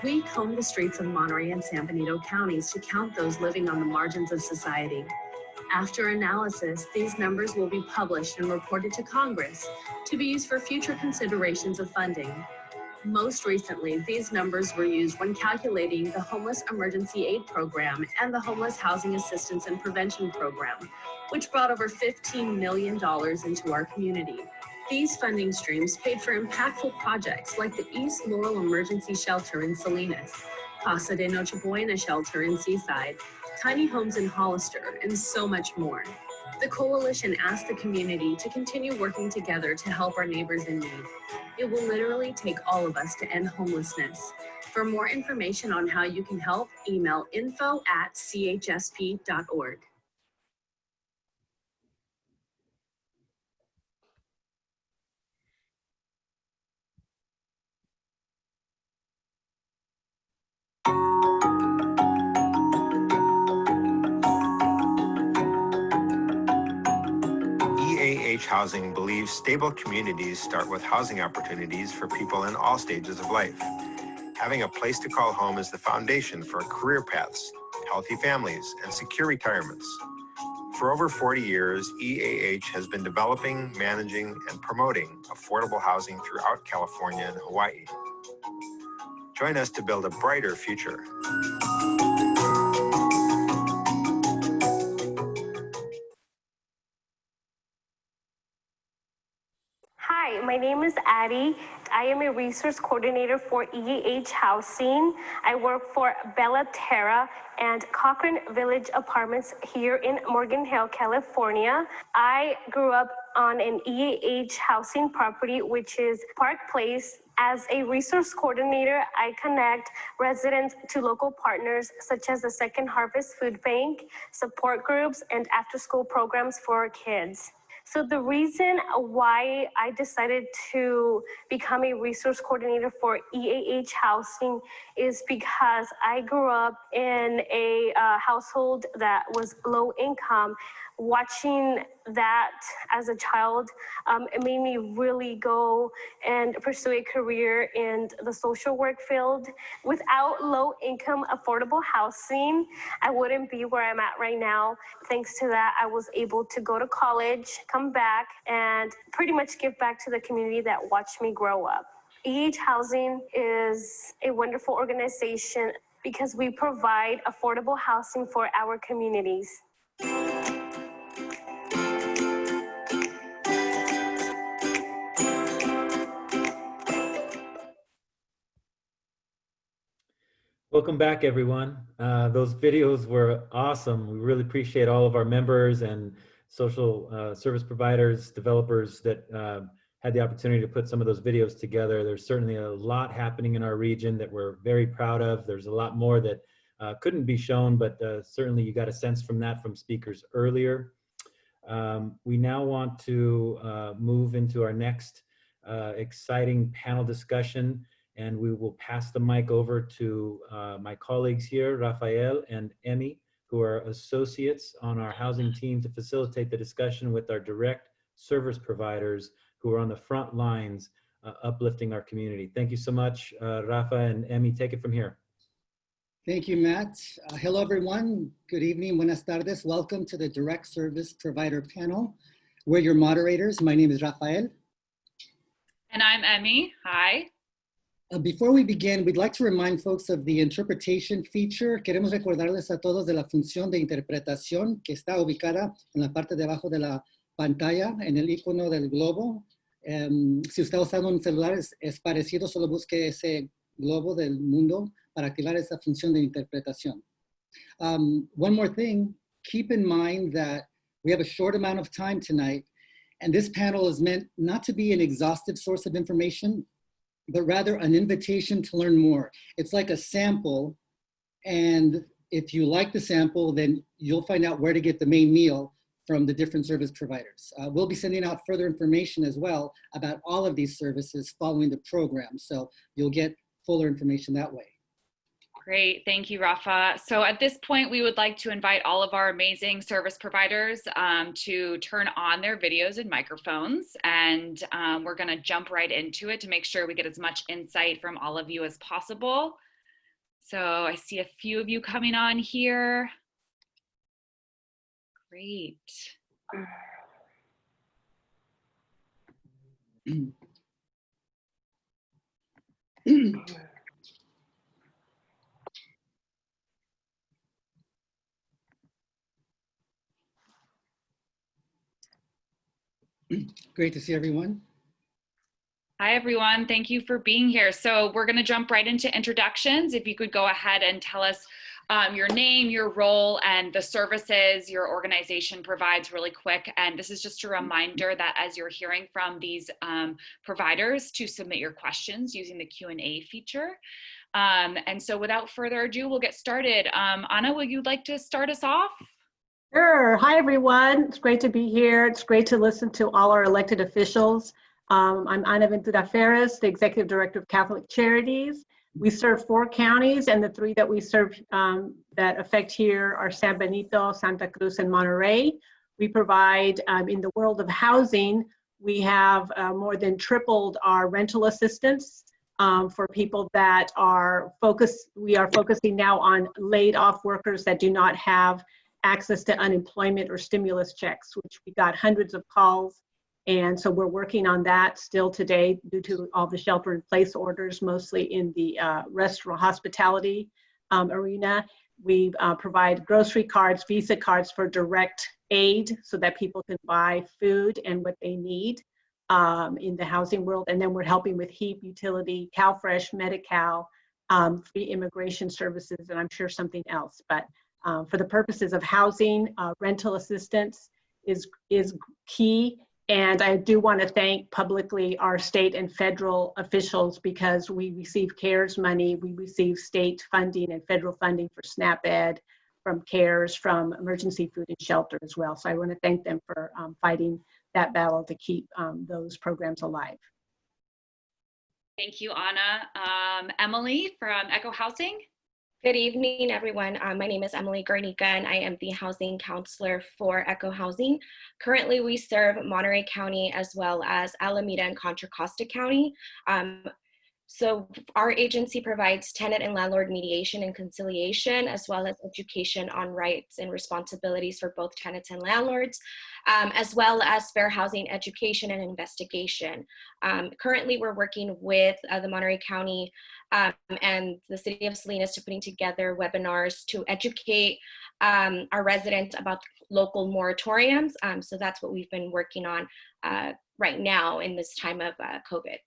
we comb the streets of Monterey and San Benito counties to count those living on the margins of society. After analysis, these numbers will be published and reported to Congress to be used for future considerations of funding. Most recently, these numbers were used when calculating the Homeless Emergency Aid Program and the Homeless Housing Assistance and Prevention Program, which brought over $15 million into our community. These funding streams paid for impactful projects like the East Laurel Emergency Shelter in Salinas, Casa de Noche Buena Shelter in Seaside, tiny homes in Hollister, and so much more. The Coalition asked the community to continue working together to help our neighbors in need. It will literally take all of us to end homelessness. For more information on how you can help, email info@chsp.org. EAH Housing believes stable communities start with housing opportunities for people in all stages of life. Having a place to call home is the foundation for career paths, healthy families, and secure retirements. For over 40 years, EAH has been developing, managing, and promoting affordable housing throughout California and Hawaii. Join us to build a brighter future. Hi, my name is Addie. I am a resource coordinator for EAH Housing. I work for Bella Terra and Cochrane Village Apartments here in Morgan Hill, California. I grew up on an EAH housing property, which is Park Place. As a resource coordinator, I connect residents to local partners such as the Second Harvest Food Bank, support groups, and after-school programs for kids. So the reason why I decided to become a resource coordinator for EAH Housing is because I grew up in a household that was low income. Watching that as a child, it made me really go and pursue a career in the social work field. Without low income affordable housing, I wouldn't be where I'm at right now. Thanks to that, I was able to go to college, come back, and pretty much give back to the community that watched me grow up. Housing is a wonderful organization because we provide affordable housing for our communities. Welcome back, everyone. Those videos were awesome. We really appreciate all of our members and social service providers, developers that had the opportunity to put some of those videos together. There's certainly a lot happening in our region that we're very proud of. There's a lot more that couldn't be shown, but certainly you got a sense from that from speakers earlier. We now want to move into our next exciting panel discussion. And we will pass the mic over to my colleagues here, Rafael and Emmy, who are associates on our housing team to facilitate the discussion with our direct service providers who are on the front lines uplifting our community. Thank you so much, Rafa and Emmy. Take it from here. Thank you, Matt. Hello, everyone. Good evening. Buenas tardes. Welcome to the Direct Service Provider panel. We're your moderators. My name is Rafael. And I'm Emmy. Hi. Before we begin, we'd like to remind folks of the interpretation feature. Queremos recordarles a todos de la función de interpretación que está ubicada en la parte de abajo de la pantalla, en el icono del globo. Si usted está usando un celular, es parecido, solo busque ese globo del mundo para activar esa función de interpretación. One more thing, keep in mind that we have a short amount of time tonight, and this panel is meant not to be an exhaustive source of information, but rather an invitation to learn more. It's like a sample, and if you like the sample, then you'll find out where to get the main meal from the different service providers. We'll be sending out further information as well about all of these services following the program, so you'll get fuller information that way. Great, thank you, Rafa. So at this point, we would like to invite all of our amazing service providers to turn on their videos and microphones. And we're gonna jump right into it to make sure we get as much insight from all of you as possible. So I see a few of you coming on here. Great. Great to see everyone. Hi, everyone. Thank you for being here. So we're going to jump right into introductions. If you could go ahead and tell us your name, your role, and the services your organization provides really quick. And this is just a reminder that as you're hearing from these providers, to submit your questions using the Q&A feature. And so without further ado, we'll get started. Anna, would you like to start us off? Sure. Hi, everyone. It's great to be here. It's great to listen to all our elected officials. I'm Ana Ventura Ferris, the Executive Director of Catholic Charities. We serve 4 counties, and the 3 that we serve that affect here are San Benito, Santa Cruz, and Monterey. We provide, in the world of housing, we have more than tripled our rental assistance for people that are focused. We are focusing now on laid off workers that do not have access to unemployment or stimulus checks, which we got hundreds of calls. And so we're working on that still today due to all the shelter in place orders, mostly in the restaurant hospitality arena. We provide grocery cards, Visa cards for direct aid so that people can buy food and what they need in the housing world. And then we're helping with HEAP, utility, CalFresh, Medi-Cal, free immigration services, and I'm sure something else. But for the purposes of housing, rental assistance is key. And I do want to thank publicly our state and federal officials because we receive CARES money, we receive state funding and federal funding for SNAP Ed, from CARES, from Emergency Food and Shelter as well. So I want to thank them for fighting that battle to keep those programs alive. Thank you, Anna. Emily from Echo Housing. Good evening, everyone. My name is Emily Garnica, and I am the housing counselor for Echo Housing. Currently, we serve Monterey County as well as Alameda and Contra Costa County. So our agency provides tenant and landlord mediation and conciliation, as well as education on rights and responsibilities for both tenants and landlords, as well as fair housing education and investigation. Currently, we're working with the Monterey County and the City of Salinas to putting together webinars to educate our residents about local moratoriums. So that's what we've been working on right now in this time of COVID.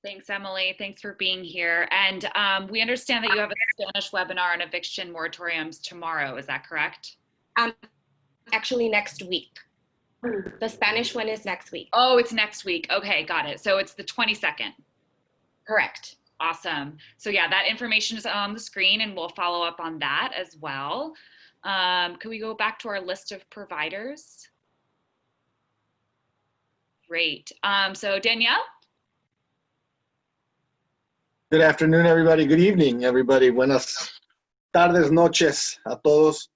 Thanks, Emily. Thanks for being here. And we understand that you have a Spanish webinar on eviction moratoriums tomorrow. Is that correct? Actually, next week. The Spanish one is next week. Oh, it's next week. Okay, got it. So it's the 22nd. Correct. Awesome. So yeah, that information is on the screen and we'll follow up on that as well. Can we go back to our list of providers? Great. So Danielle? Good afternoon, everybody. Good evening, everybody. Buenas tardes, noches a todos.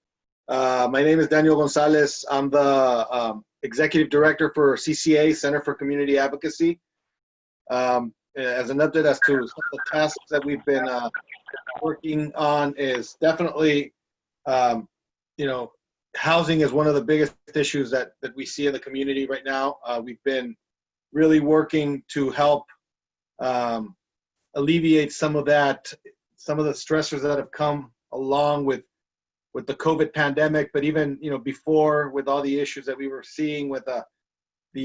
My name is Daniel Gonzalez. I'm the Executive Director for CCA, Center for Community Advocacy. As an update as to some of the tasks that we've been working on is definitely, housing is one of the biggest issues that we see in the community right now. We've been really working to help alleviate some of the stressors that have come along with the COVID pandemic, but even before, with all the issues that we were seeing with the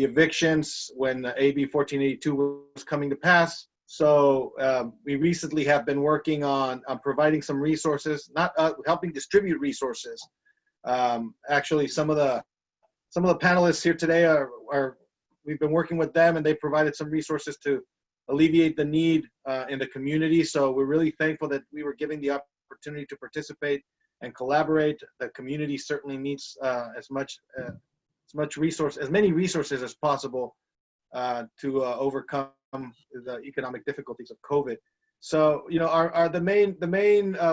evictions when AB 1482 was coming to pass. So we recently have been working on providing some resources, not helping distribute resources. Actually, some of the panelists here today we've been working with them, and they provided some resources to alleviate the need in the community. So we're really thankful that we were given the opportunity to participate and collaborate. The community certainly needs as many resources as possible to overcome the economic difficulties of COVID. So the main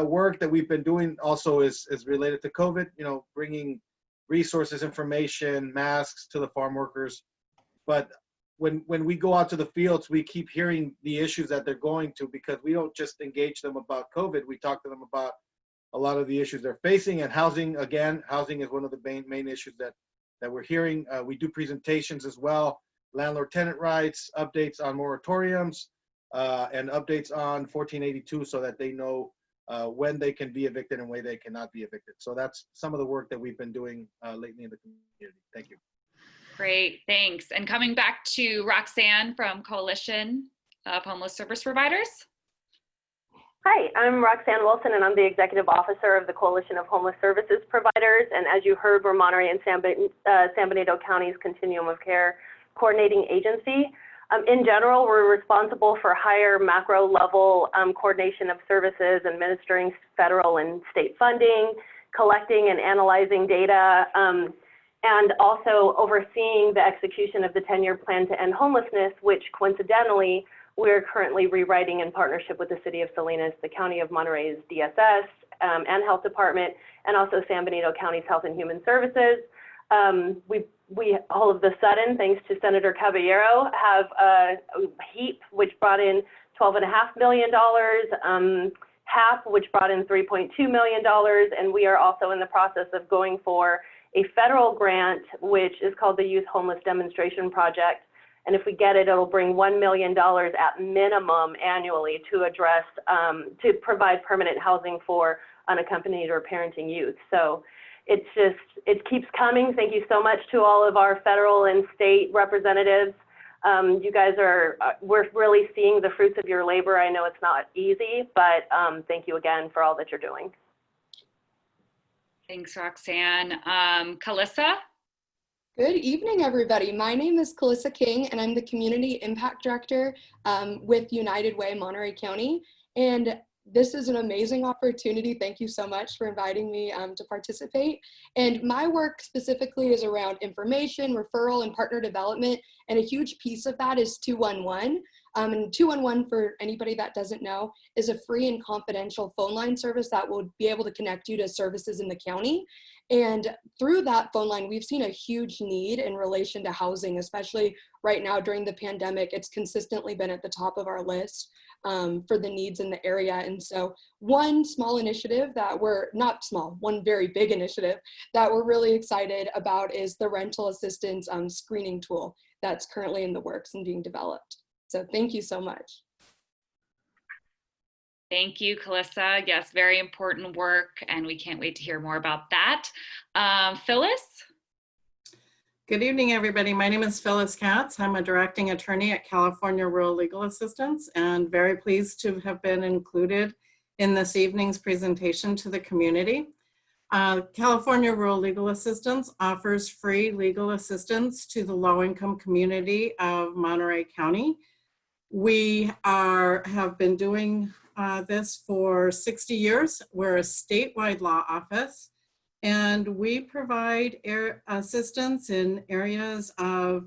work that we've been doing also is related to COVID. Bringing resources, information, masks to the farm workers, but when we go out to the fields, we keep hearing the issues that they're going to, because we don't just engage them about COVID. We talk to them about a lot of the issues they're facing, and housing, again, housing is one of the main issues that we're hearing. We do presentations as well, landlord-tenant rights, updates on moratoriums, and updates on 1482 so that they know when they can be evicted and when they cannot be evicted. So that's some of the work that we've been doing lately in the community. Thank you. Great, thanks. And coming back to Roxanne from Coalition of Homeless Service Providers. Hi, I'm Roxanne Wilson, and I'm the Executive Officer of the Coalition of Homeless Services Providers. And as you heard, we're Monterey and San Benito County's Continuum of Care coordinating agency. In general, we're responsible for higher macro level coordination of services, administering federal and state funding, collecting and analyzing data, and also overseeing the execution of the 10-year plan to end homelessness, which coincidentally, we're currently rewriting in partnership with the City of Salinas, the County of Monterey's DSS and Health Department, and also San Benito County's Health and Human Services. We all of a sudden, thanks to Senator Caballero, have a HEAP, which brought in $12.5 million, HAP, which brought in $3.2 million, and we are also in the process of going for a federal grant, which is called the Youth Homeless Demonstration Project. And if we get it, it'll bring $1 million at minimum annually to address, to provide permanent housing for unaccompanied or parenting youth. So it keeps coming. Thank you so much to all of our federal and state representatives. You guys we're really seeing the fruits of your labor. I know it's not easy, but thank you again for all that you're doing. Thanks, Roxanne. Calissa? Good evening, everybody. My name is Calissa King, and I'm the Community Impact Director with United Way Monterey County. And this is an amazing opportunity. Thank you so much for inviting me to participate. And my work specifically is around information, referral, and partner development. And a huge piece of that is 211. And 211, for anybody that doesn't know, is a free and confidential phone line service that will be able to connect you to services in the county. And through that phone line, we've seen a huge need in relation to housing, especially right now during the pandemic. It's consistently been at the top of our list for the needs in the area. And so one small initiative that we're, not small, one very big initiative that we're really excited about is the rental assistance screening tool that's currently in the works and being developed. So thank you so much. Thank you, Calissa. Yes, very important work, and we can't wait to hear more about that. Phyllis? Good evening, everybody. My name is Phyllis Katz. I'm a directing attorney at California Rural Legal Assistance, and very pleased to have been included in this evening's presentation to the community. California Rural Legal Assistance offers free legal assistance to the low-income community of Monterey County. We have been doing this for 60 years. We're a statewide law office, and we provide assistance in areas of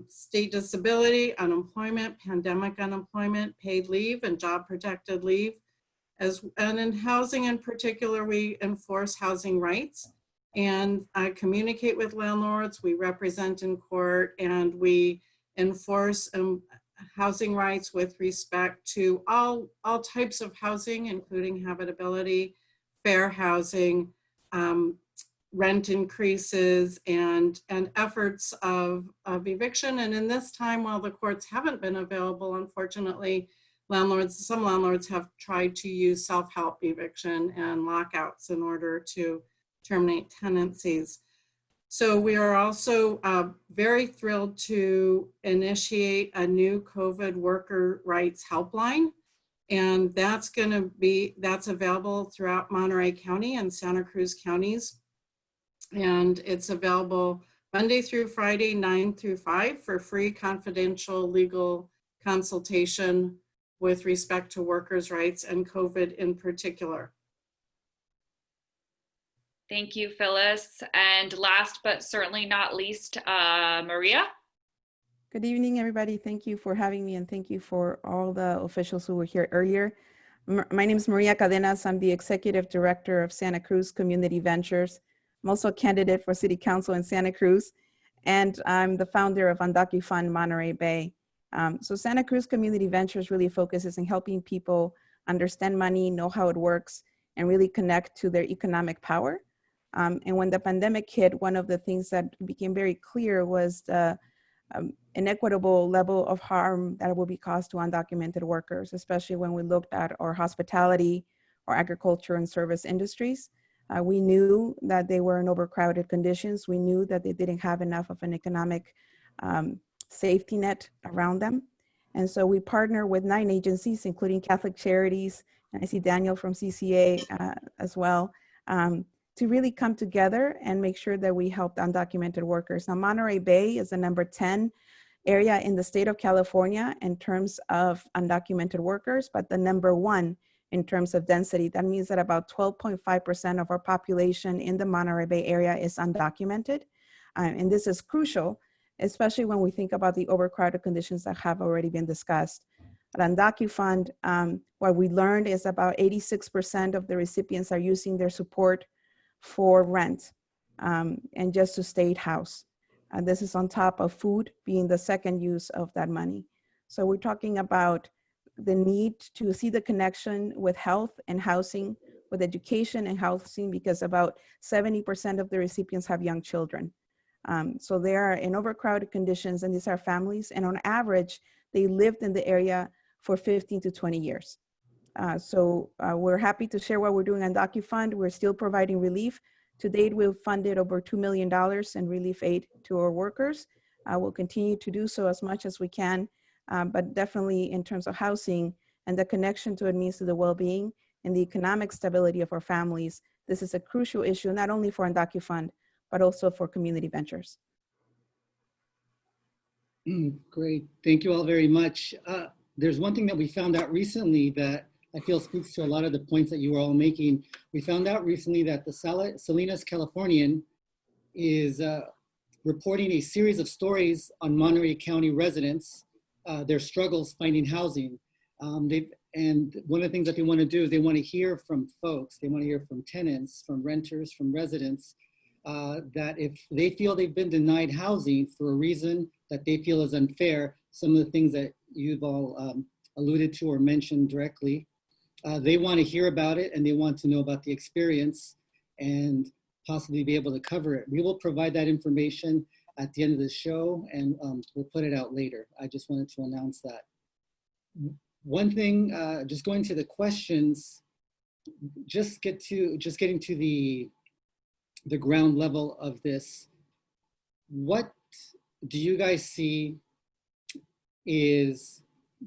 state disability, unemployment, pandemic unemployment, paid leave, and job protected leave. And in housing in particular, we enforce housing rights and communicate with landlords. We represent in court, and we enforce housing rights with respect to all types of housing, including habitability, fair housing, rent increases, and efforts of eviction. And in this time, while the courts haven't been available, unfortunately, some landlords have tried to use self-help eviction and lockouts in order to terminate tenancies. So we are also very thrilled to initiate a new COVID worker rights helpline. And that's available throughout Monterey County and Santa Cruz counties. And it's available Monday through Friday, 9 through 5 for free confidential legal consultation with respect to workers' rights and COVID in particular. Thank you, Phyllis. And last but certainly not least, Maria. Good evening, everybody. Thank you for having me, and thank you for all the officials who were here earlier. My name is Maria Cadenas. I'm the Executive Director of Santa Cruz Community Ventures. I'm also a candidate for City Council in Santa Cruz, and I'm the founder of UndocuFund Monterey Bay. So Santa Cruz Community Ventures really focuses on helping people understand money, know how it works, and really connect to their economic power. And when the pandemic hit, one of the things that became very clear was the inequitable level of harm that will be caused to undocumented workers, especially when we looked at our hospitality, our agriculture and service industries. We knew that they were in overcrowded conditions. We knew that they didn't have enough of an economic safety net around them. And so we partner with 9 agencies, including Catholic Charities, and I see Daniel from CCA as well, to really come together and make sure that we help undocumented workers. Now, Monterey Bay is the number 10 area in the state of California in terms of undocumented workers, but the number 1 in terms of density. That means that about 12.5% of our population in the Monterey Bay area is undocumented. And this is crucial, especially when we think about the overcrowded conditions that have already been discussed. At UndocuFund, what we learned is about 86% of the recipients are using their support for rent and just to stay house. And this is on top of food being the second use of that money. So we're talking about the need to see the connection with health and housing, with education and housing, because about 70% of the recipients have young children. So they are in overcrowded conditions, and these are families, and on average, they lived in the area for 15 to 20 years. So we're happy to share what we're doing on UndocuFund. We're still providing relief. To date, we've funded over $2 million in relief aid to our workers. We'll continue to do so as much as we can, but definitely in terms of housing and the connection to it means to the well-being and the economic stability of our families. This is a crucial issue, not only for UndocuFund, but also for community ventures. Great, thank you all very much. There's one thing that we found out recently that I feel speaks to a lot of the points that you were all making. We found out recently that the Salinas Californian is reporting a series of stories on Monterey County residents, their struggles finding housing. And one of the things that they want to do is they want to hear from folks. They want to hear from tenants, from renters, from residents, that if they feel they've been denied housing for a reason that they feel is unfair, some of the things that you've all alluded to or mentioned directly, they want to hear about it and they want to know about the experience and possibly be able to cover it. We will provide that information at the end of the show, and we'll put it out later. I just wanted to announce that. One thing, just going to the questions, just getting to the ground level of this. What do you guys see is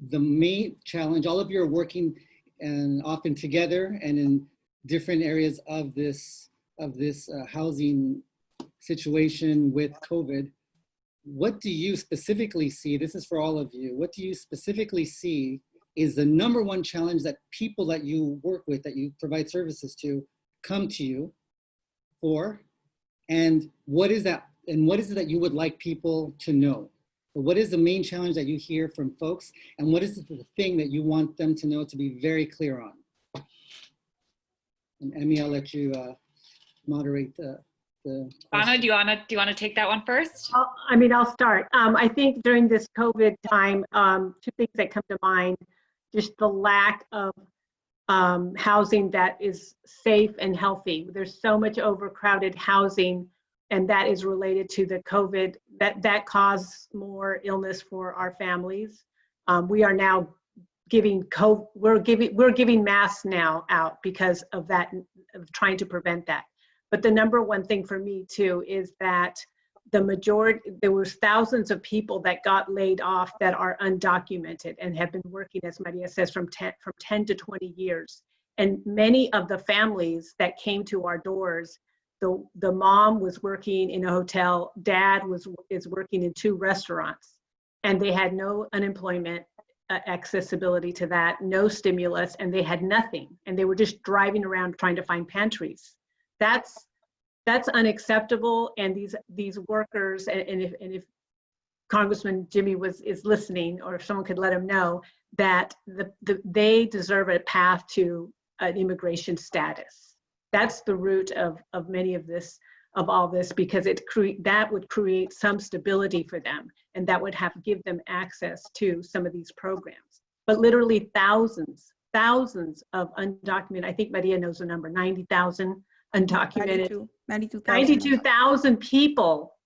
the main challenge? All of you are working and often together and in different areas of this housing situation with COVID. What do you specifically see? This is for all of you. What do you specifically see is the number one challenge that people that you work with, that you provide services to, come to you for? And what is that? And what is it that you would like people to know? So what is the main challenge that you hear from folks? And what is the thing that you want them to know, to be very clear on? And Emmy, I'll let you moderate the Anna, do you want to take that one first? I'll start. I think during this COVID time, two things that come to mind: just the lack of housing that is safe and healthy. There's so much overcrowded housing, and that is related to the COVID that caused more illness for our families. We are now we're giving masks now out because of that, of trying to prevent that. But the number one thing for me too is that there was thousands of people that got laid off that are undocumented and have been working, as Maria says, from 10 to 20 years. And many of the families that came to our doors, the mom was working in a hotel, dad is working in 2 restaurants, and they had no unemployment accessibility to that, no stimulus, and they had nothing. And they were just driving around trying to find pantries. That's unacceptable. And these workers, and if Congressman Jimmy is listening, or if someone could let him know, that they deserve a path to an immigration status. That's the root of many of all this, because that would create some stability for them, and that would give them access to some of these programs. But literally thousands of undocumented, I think Maria knows the number, 90,000 undocumented, 92,000 people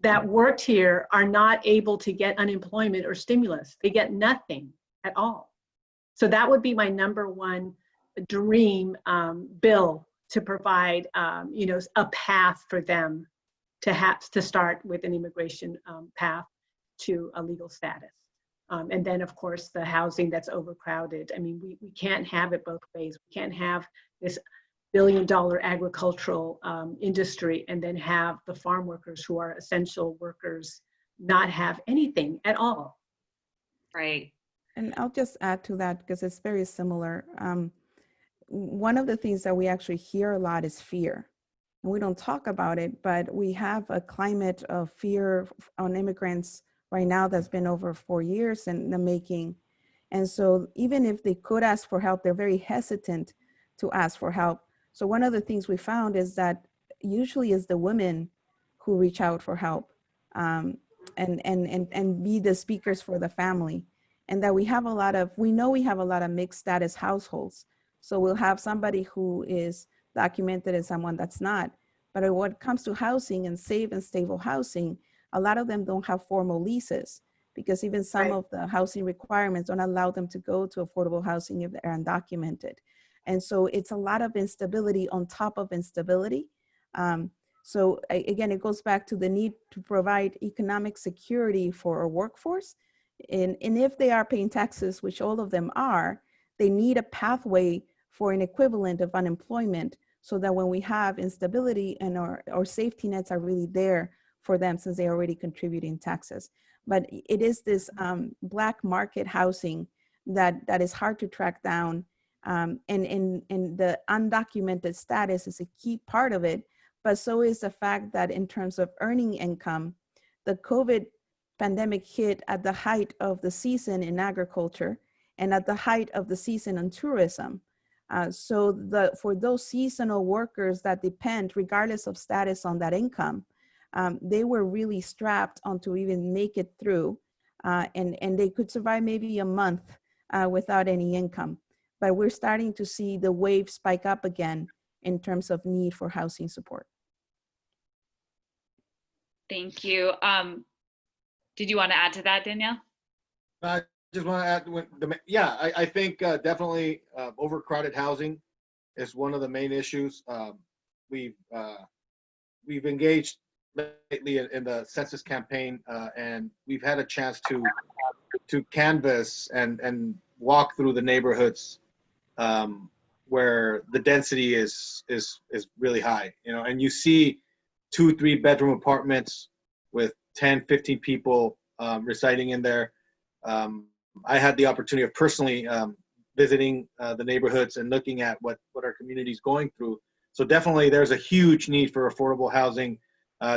that worked here are not able to get unemployment or stimulus. They get nothing at all. So that would be my number one dream bill, to provide a path for them to start with an immigration path to a legal status. And then of course the housing that's overcrowded. I mean, we can't have it both ways. We can't have this billion-dollar agricultural industry and then have the farm workers, who are essential workers, not have anything at all. Right. And I'll just add to that, because it's very similar. One of the things that we actually hear a lot is fear. And we don't talk about it, but we have a climate of fear on immigrants right now that's been over 4 years in the making. And so even if they could ask for help, they're very hesitant to ask for help. So one of the things we found is that usually it's the women who reach out for help, and be the speakers for the family. And that we know we have a lot of mixed status households. So we'll have somebody who is documented and someone that's not. But when it comes to housing and safe and stable housing, a lot of them don't have formal leases, because even some of the housing requirements don't allow them to go to affordable housing if they're undocumented. And so it's a lot of instability on top of instability. So again, it goes back to the need to provide economic security for our workforce. And if they are paying taxes, which all of them are, they need a pathway for an equivalent of unemployment, so that when we have instability and our safety nets are really there for them, since they're already contributing taxes. But it is this black market housing that is hard to track down. And the undocumented status is a key part of it, but so is the fact that in terms of earning income, the COVID pandemic hit at the height of the season in agriculture, and at the height of the season on tourism. So for those seasonal workers that depend, regardless of status, on that income, they were really strapped on to even make it through, and they could survive maybe a month without any income. But we're starting to see the wave spike up again in terms of need for housing support. Thank you. Did you want to add to that, Danielle? I just want to add, I think definitely overcrowded housing is one of the main issues. We've engaged lately in the census campaign, and we've had a chance to canvass and walk through the neighborhoods where the density is really high, and you see 2-3 bedroom apartments with 10, 15 people residing in there. I had the opportunity of personally visiting the neighborhoods and looking at what our community is going through. So definitely there's a huge need for affordable housing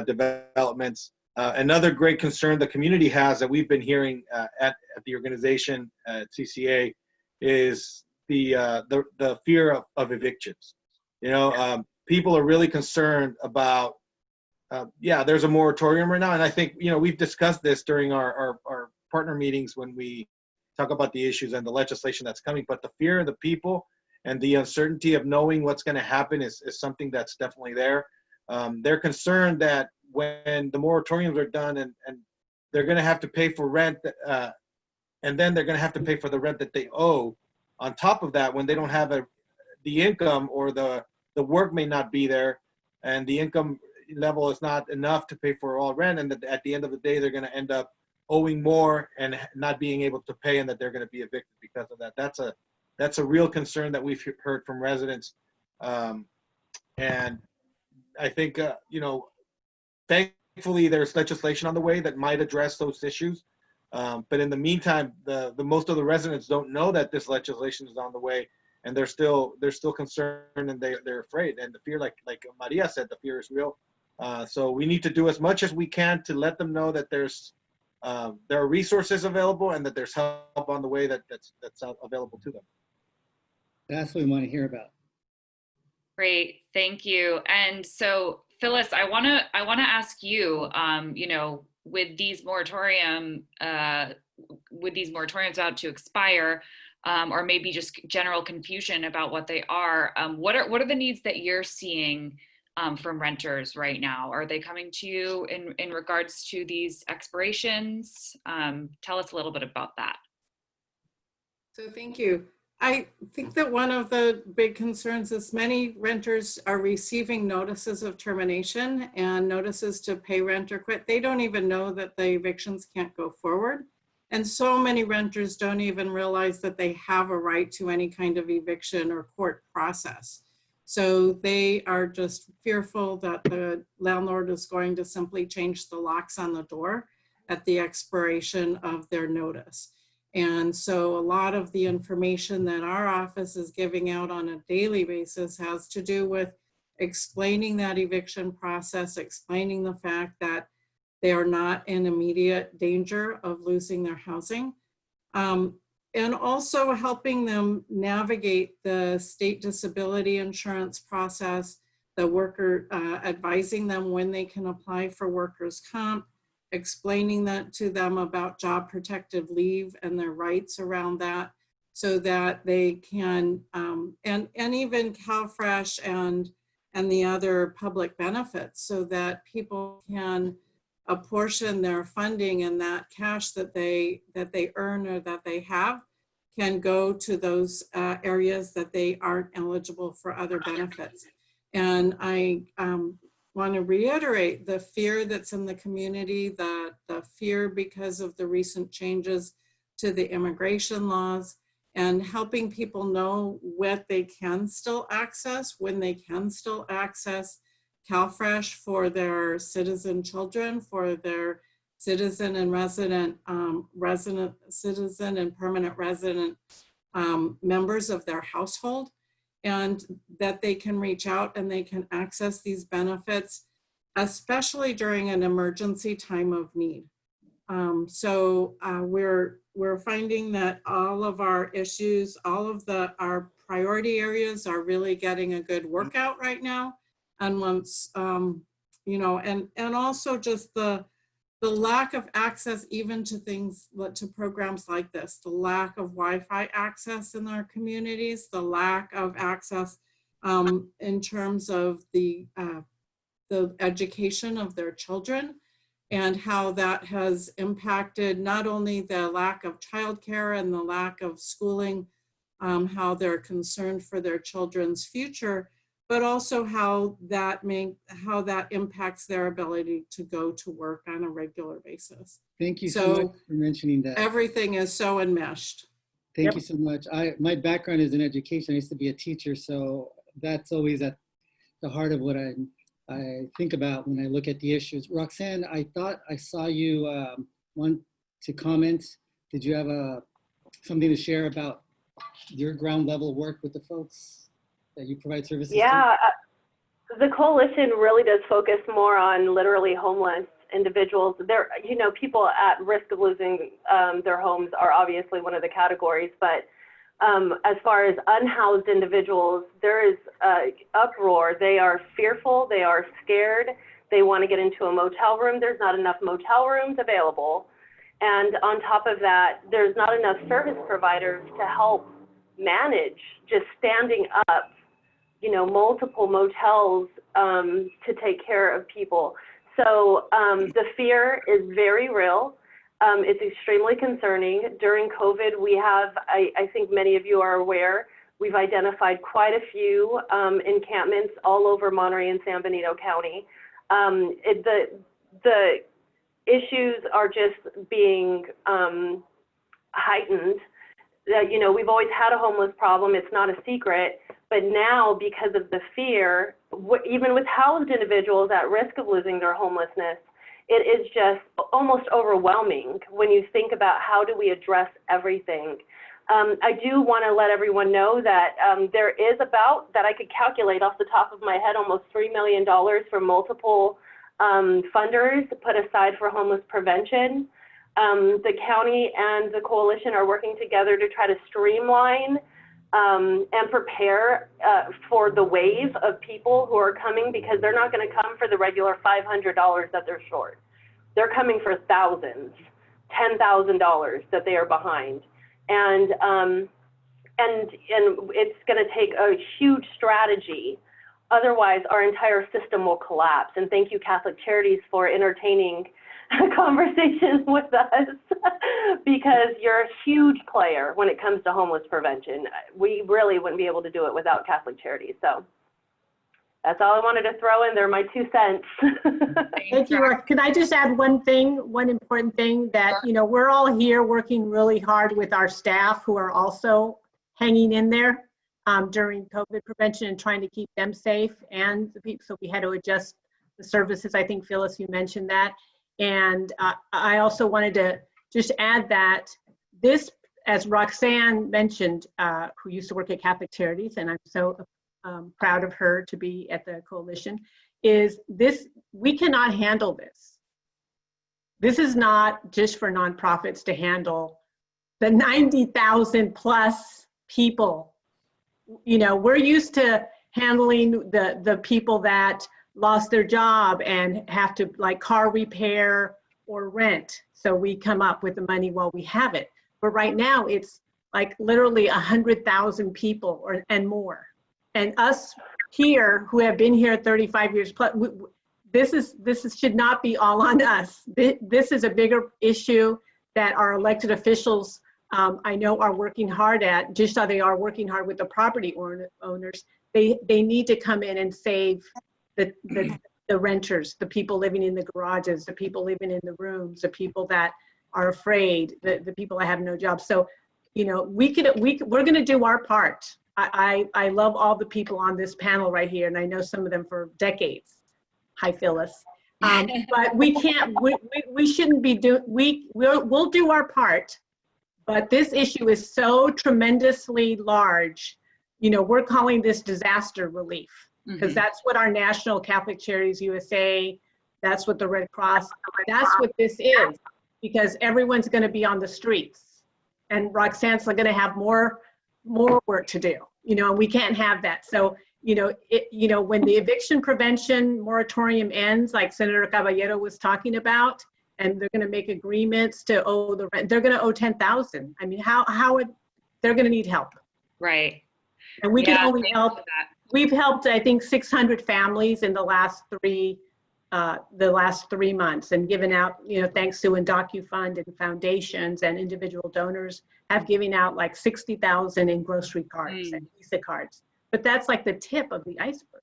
developments. Another great concern the community has that we've been hearing at the organization at CCA is the fear of evictions. People are really concerned about, there's a moratorium right now. And I think, we've discussed this during our partner meetings when we talk about the issues and the legislation that's coming, but the fear of the people and the uncertainty of knowing what's going to happen is something that's definitely there. They're concerned that when the moratoriums are done and they're going to have to pay for rent, and then they're going to have to pay for the rent that they owe on top of that when they don't have the income, or the work may not be there and the income level is not enough to pay for all rent, and that at the end of the day they're going to end up owing more and not being able to pay, and that they're going to be evicted because of that. That's a real concern that we've heard from residents, and I think thankfully there's legislation on the way that might address those issues, but in the meantime the most of the residents don't know that this legislation is on the way, and they're still concerned, and they're afraid, and the fear, like Maria said, the fear is real. So we need to do as much as we can to let them know that there are resources available and that there's help on the way that's available to them. That's what we want to hear about. Great, thank you. And so, Phyllis, I want to ask you, with these moratoriums about to expire, or maybe just general confusion about what they are, what are the needs that you're seeing from renters right now? Are they coming to you in regards to these expirations? Tell us a little bit about that. So thank you. I think that one of the big concerns is many renters are receiving notices of termination and notices to pay rent or quit. They don't even know that the evictions can't go forward. And so many renters don't even realize that they have a right to any kind of eviction or court process. So they are just fearful that the landlord is going to simply change the locks on the door at the expiration of their notice. And so a lot of the information that our office is giving out on a daily basis has to do with explaining that eviction process, explaining the fact that they are not in immediate danger of losing their housing, and also helping them navigate the state disability insurance process, the worker advising them when they can apply for workers' comp, explaining that to them about job protective leave and their rights around that, so that they can, and even CalFresh and the other public benefits, so that people can apportion their funding, and that cash that they earn or that they have can go to those areas that they aren't eligible for other benefits. And I want to reiterate the fear that's in the community, the fear because of the recent changes to the immigration laws, and helping people know what they can still access, when they can still access CalFresh for their citizen children, for their citizen and citizen and permanent resident members of their household, and that they can reach out and they can access these benefits, especially during an emergency time of need. So we're we're finding that all of our issues, all of our priority areas are really getting a good workout right now. And once, you know, and also just the lack of access even to things, to programs like this, the lack of Wi-Fi access in our communities, the lack of access in terms of the education of their children, and how that has impacted not only the lack of childcare and the lack of schooling, how they're concerned for their children's future, but also how that impacts their ability to go to work on a regular basis. Thank you so much for mentioning that. Everything is so enmeshed. Thank you so much. My background is in education. I used to be a teacher, so that's always at the heart of what I think about when I look at the issues. Roxanne, I thought I saw you want to comment. Did you have something to share about your ground level work with the folks that you provide services to? The coalition really does focus more on literally homeless individuals. There, you know, people at risk of losing their homes are obviously one of the categories, but as far as unhoused individuals, there is uproar. They are fearful, they are scared, they want to get into a motel room. There's not enough motel rooms available. And on top of that, there's not enough service providers to help manage just standing up, you know, multiple motels to take care of people. So the fear is very real. It's extremely concerning. During COVID, we have, I think many of you are aware, we've identified quite a few encampments all over Monterey and San Benito County. The issues are just being heightened. You know, we've always had a homeless problem. It's not a secret. But now, because of the fear, even with housed individuals at risk of losing their homelessness, it is just almost overwhelming when you think about how do we address everything. I do want to let everyone know that there is about, that I could calculate off the top of my head, almost $3 million for multiple funders put aside for homeless prevention. The county and the coalition are working together to try to streamline and prepare for the wave of people who are coming, because they're not going to come for the regular $500 that they're short. They're coming for thousands, $10,000 that they are behind. And it's going to take a huge strategy. Otherwise, our entire system will collapse. And thank you, Catholic Charities, for entertaining conversations with us, because you're a huge player when it comes to homeless prevention. We really wouldn't be able to do it without Catholic Charities. So that's all I wanted to throw in there, my 2 cents. Thank you. Can I just add one thing, one important thing, that, you know, we're all here working really hard with our staff who are also hanging in there during COVID prevention and trying to keep them safe, and the people, so we had to adjust the services. I think, Phyllis, you mentioned that. And I also wanted to just add that this, as Roxanne mentioned, who used to work at Catholic Charities, and I'm so proud of her to be at the coalition, is this, we cannot handle this. This is not just for nonprofits to handle the 90,000 plus people. You know, we're used to handling the people that lost their job and have to, like, car repair or rent. So we come up with the money while we have it. But right now it's like literally 100,000 people and more. And us here who have been here 35 years plus, this should not be all on us. This is a bigger issue that our elected officials, I know, are working hard at, just how they are working hard with the property owners. They need to come in and save the renters, the people living in the garages, the people living in the rooms, the people that are afraid, the people that have no jobs. So, you know, we're going to do our part. I love all the people on this panel right here, and I know some of them for decades. Hi, Phyllis. But we can't. We shouldn't be we'll do our part. But this issue is so tremendously large. You know, we're calling this disaster relief, because that's what our National Catholic Charities USA, that's what the Red Cross, that's what this is, because everyone's going to be on the streets. and Roxanne's going to have more work to do, and we can't have that. So, when the eviction prevention moratorium ends, like Senator Caballero was talking about, and they're going to make agreements to owe the rent, they're going to owe $10,000. I mean, they're going to need help. Right. And we can only help. We've helped, I think, 600 families in the last 3 months, and given out, thanks to DocuFund and foundations and individual donors have given out like 60,000 in grocery cards and Visa cards. But that's like the tip of the iceberg.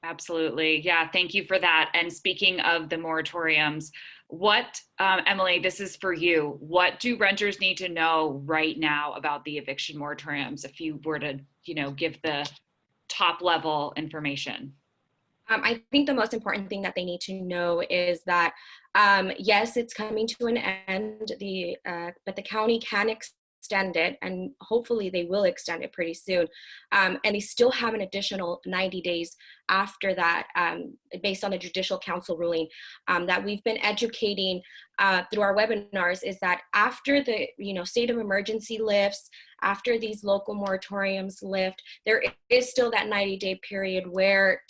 Absolutely. Yeah. Thank you for that. And speaking of the moratoriums, what, Emily, this is for you. What do renters need to know right now about the eviction moratoriums if you were to, give the top level information? I think the most important thing that they need to know is that, yes, it's coming to an end, but the county can extend it, and hopefully they will extend it pretty soon. And they still have an additional 90 days after that, based on the Judicial Council ruling that we've been educating through our webinars, is that after the state of emergency lifts, after these local moratoriums lift, there is still that 90-day period where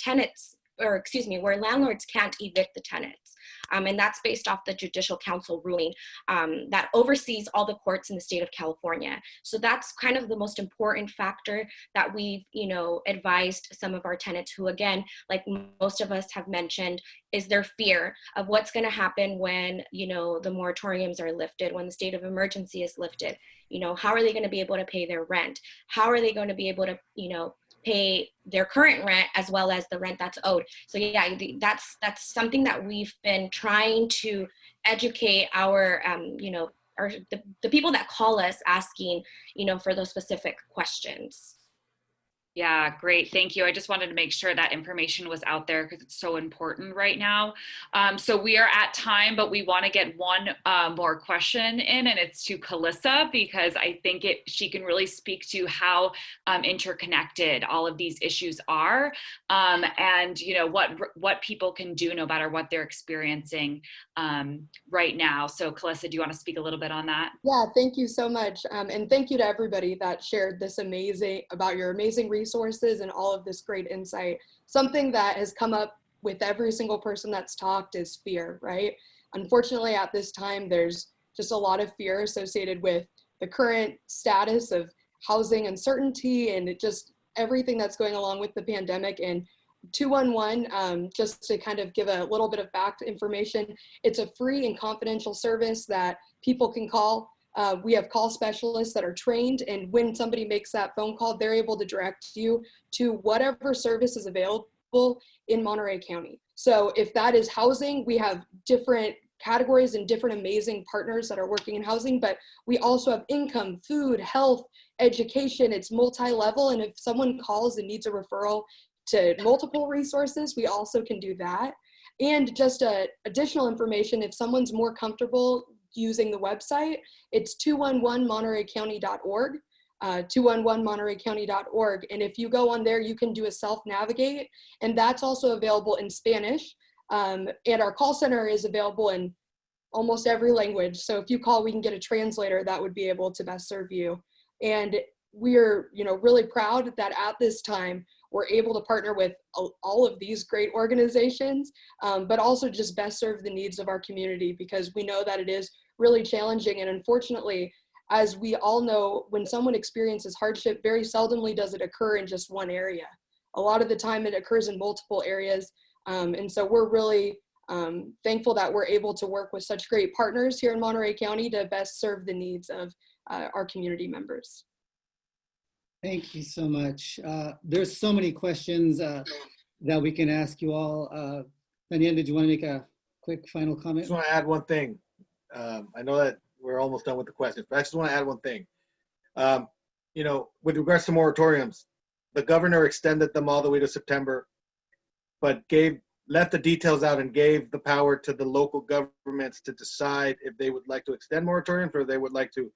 where landlords can't evict the tenants. And that's based off the Judicial Council ruling that oversees all the courts in the state of California. So that's kind of the most important factor that we've, advised some of our tenants who, again, like most of us have mentioned, is their fear of what's going to happen when, the moratoriums are lifted, when the state of emergency is lifted. How are they going to be able to pay their rent? How are they going to be able to, pay their current rent as well as the rent that's owed? So yeah, that's something that we've been trying to educate our, the people that call us asking, for those specific questions. Yeah, great. Thank you. I just wanted to make sure that information was out there because it's so important right now. So we are at time, but we want to get one more question in, and it's to Calissa, because I think she can really speak to how interconnected all of these issues are, and what people can do no matter what they're experiencing right now. So Calissa, do you want to speak a little bit on that? Yeah, thank you so much. And thank you to everybody that shared this about your amazing resources and all of this great insight. Something that has come up with every single person that's talked is fear, right? Unfortunately, at this time, there's just a lot of fear associated with the current status of housing uncertainty and just everything that's going along with the pandemic. And 211, just to kind of give a little bit of back information, it's a free and confidential service that people can call. We have call specialists that are trained, and when somebody makes that phone call, they're able to direct you to whatever service is available in Monterey County. So if that is housing, we have different categories and different amazing partners that are working in housing, but we also have income, food, health, education. It's multi-level, and if someone calls and needs a referral to multiple resources, we also can do that. And just additional information, if someone's more comfortable using the website, it's 211montereycounty.org, 211montereycounty.org. And if you go on there, you can do a self-navigate, and that's also available in Spanish. And our call center is available in almost every language. So if you call, we can get a translator that would be able to best serve you. And we're, really proud that at this time, we're able to partner with all of these great organizations, but also just best serve the needs of our community, because we know that it is really challenging. And unfortunately, as we all know, when someone experiences hardship, very seldomly does it occur in just one area. A lot of the time it occurs in multiple areas. And so we're really thankful that we're able to work with such great partners here in Monterey County to best serve the needs of our community members. Thank you so much. There's so many questions that we can ask you all. Daniel, did you want to make a quick final comment? I just want to add one thing. I know that we're almost done with the questions, but I just want to add one thing. With regards to moratoriums, the governor extended them all the way to September, but left the details out and gave the power to the local governments to decide if they would like to extend moratoriums or they would like to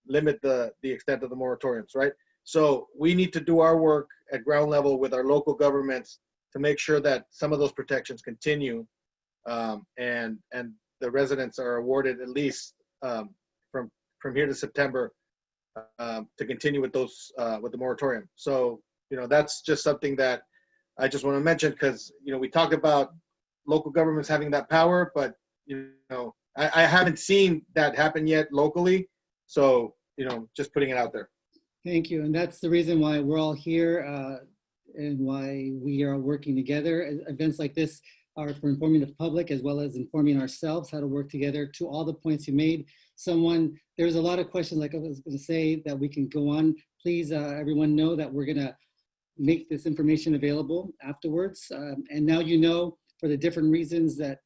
limit the extent of the moratoriums, right? So we need to do our work at ground level with our local governments to make sure that some of those protections continue, and the residents are awarded at least from here to September to continue with those with the moratorium. So that's just something that I just want to mention, because we talk about local governments having that power, but I haven't seen that happen yet locally. So just putting it out there. Thank you. And that's the reason why we're all here and why we are working together. Events like this are for informing the public as well as informing ourselves how to work together. To all the points you made, there's a lot of questions, like I was going to say, that we can go on. Please, everyone know that we're going to make this information available afterwards. And now for the different reasons that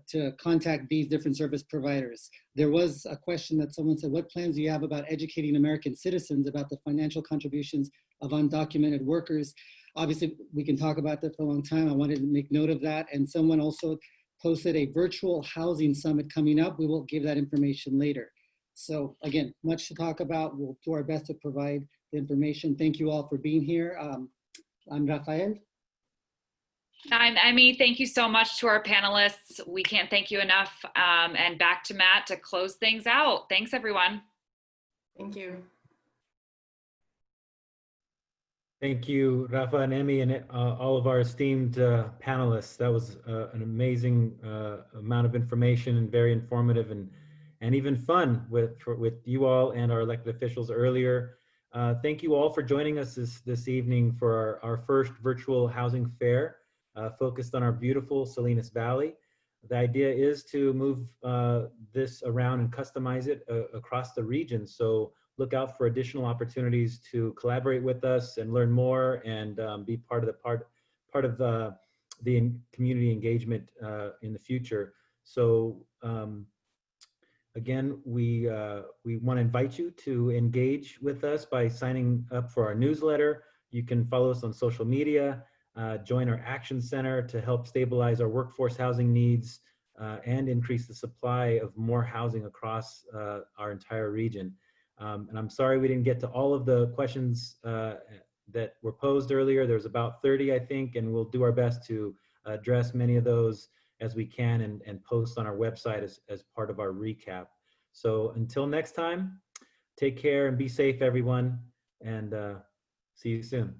to contact these different service providers. There was a question that someone said, what plans do you have about educating American citizens about the financial contributions of undocumented workers? Obviously, we can talk about that for a long time. I wanted to make note of that. And someone also posted a virtual housing summit coming up. We will give that information later. So again, much to talk about. We'll do our best to provide the information. Thank you all for being here. I'm Rafael. I'm Emmy. Thank you so much to our panelists. We can't thank you enough. And back to Matt to close things out. Thanks, everyone. Thank you. Thank you, Rafa and Emmy, and all of our esteemed panelists. That was an amazing amount of information and very informative and even fun with you all and our elected officials earlier. Thank you all for joining us this evening for our first virtual housing fair focused on our beautiful Salinas Valley. The idea is to move this around and customize it across the region. So look out for additional opportunities to collaborate with us and learn more and be part of the community engagement in the future. So again, we want to invite you to engage with us by signing up for our newsletter. You can follow us on social media, join our action center to help stabilize our workforce housing needs and increase the supply of more housing across our entire region. And I'm sorry we didn't get to all of the questions that were posed earlier. There's about 30, I think, and we'll do our best to address many of those as we can and post on our website as part of our recap. So until next time, take care and be safe, everyone, and see you soon.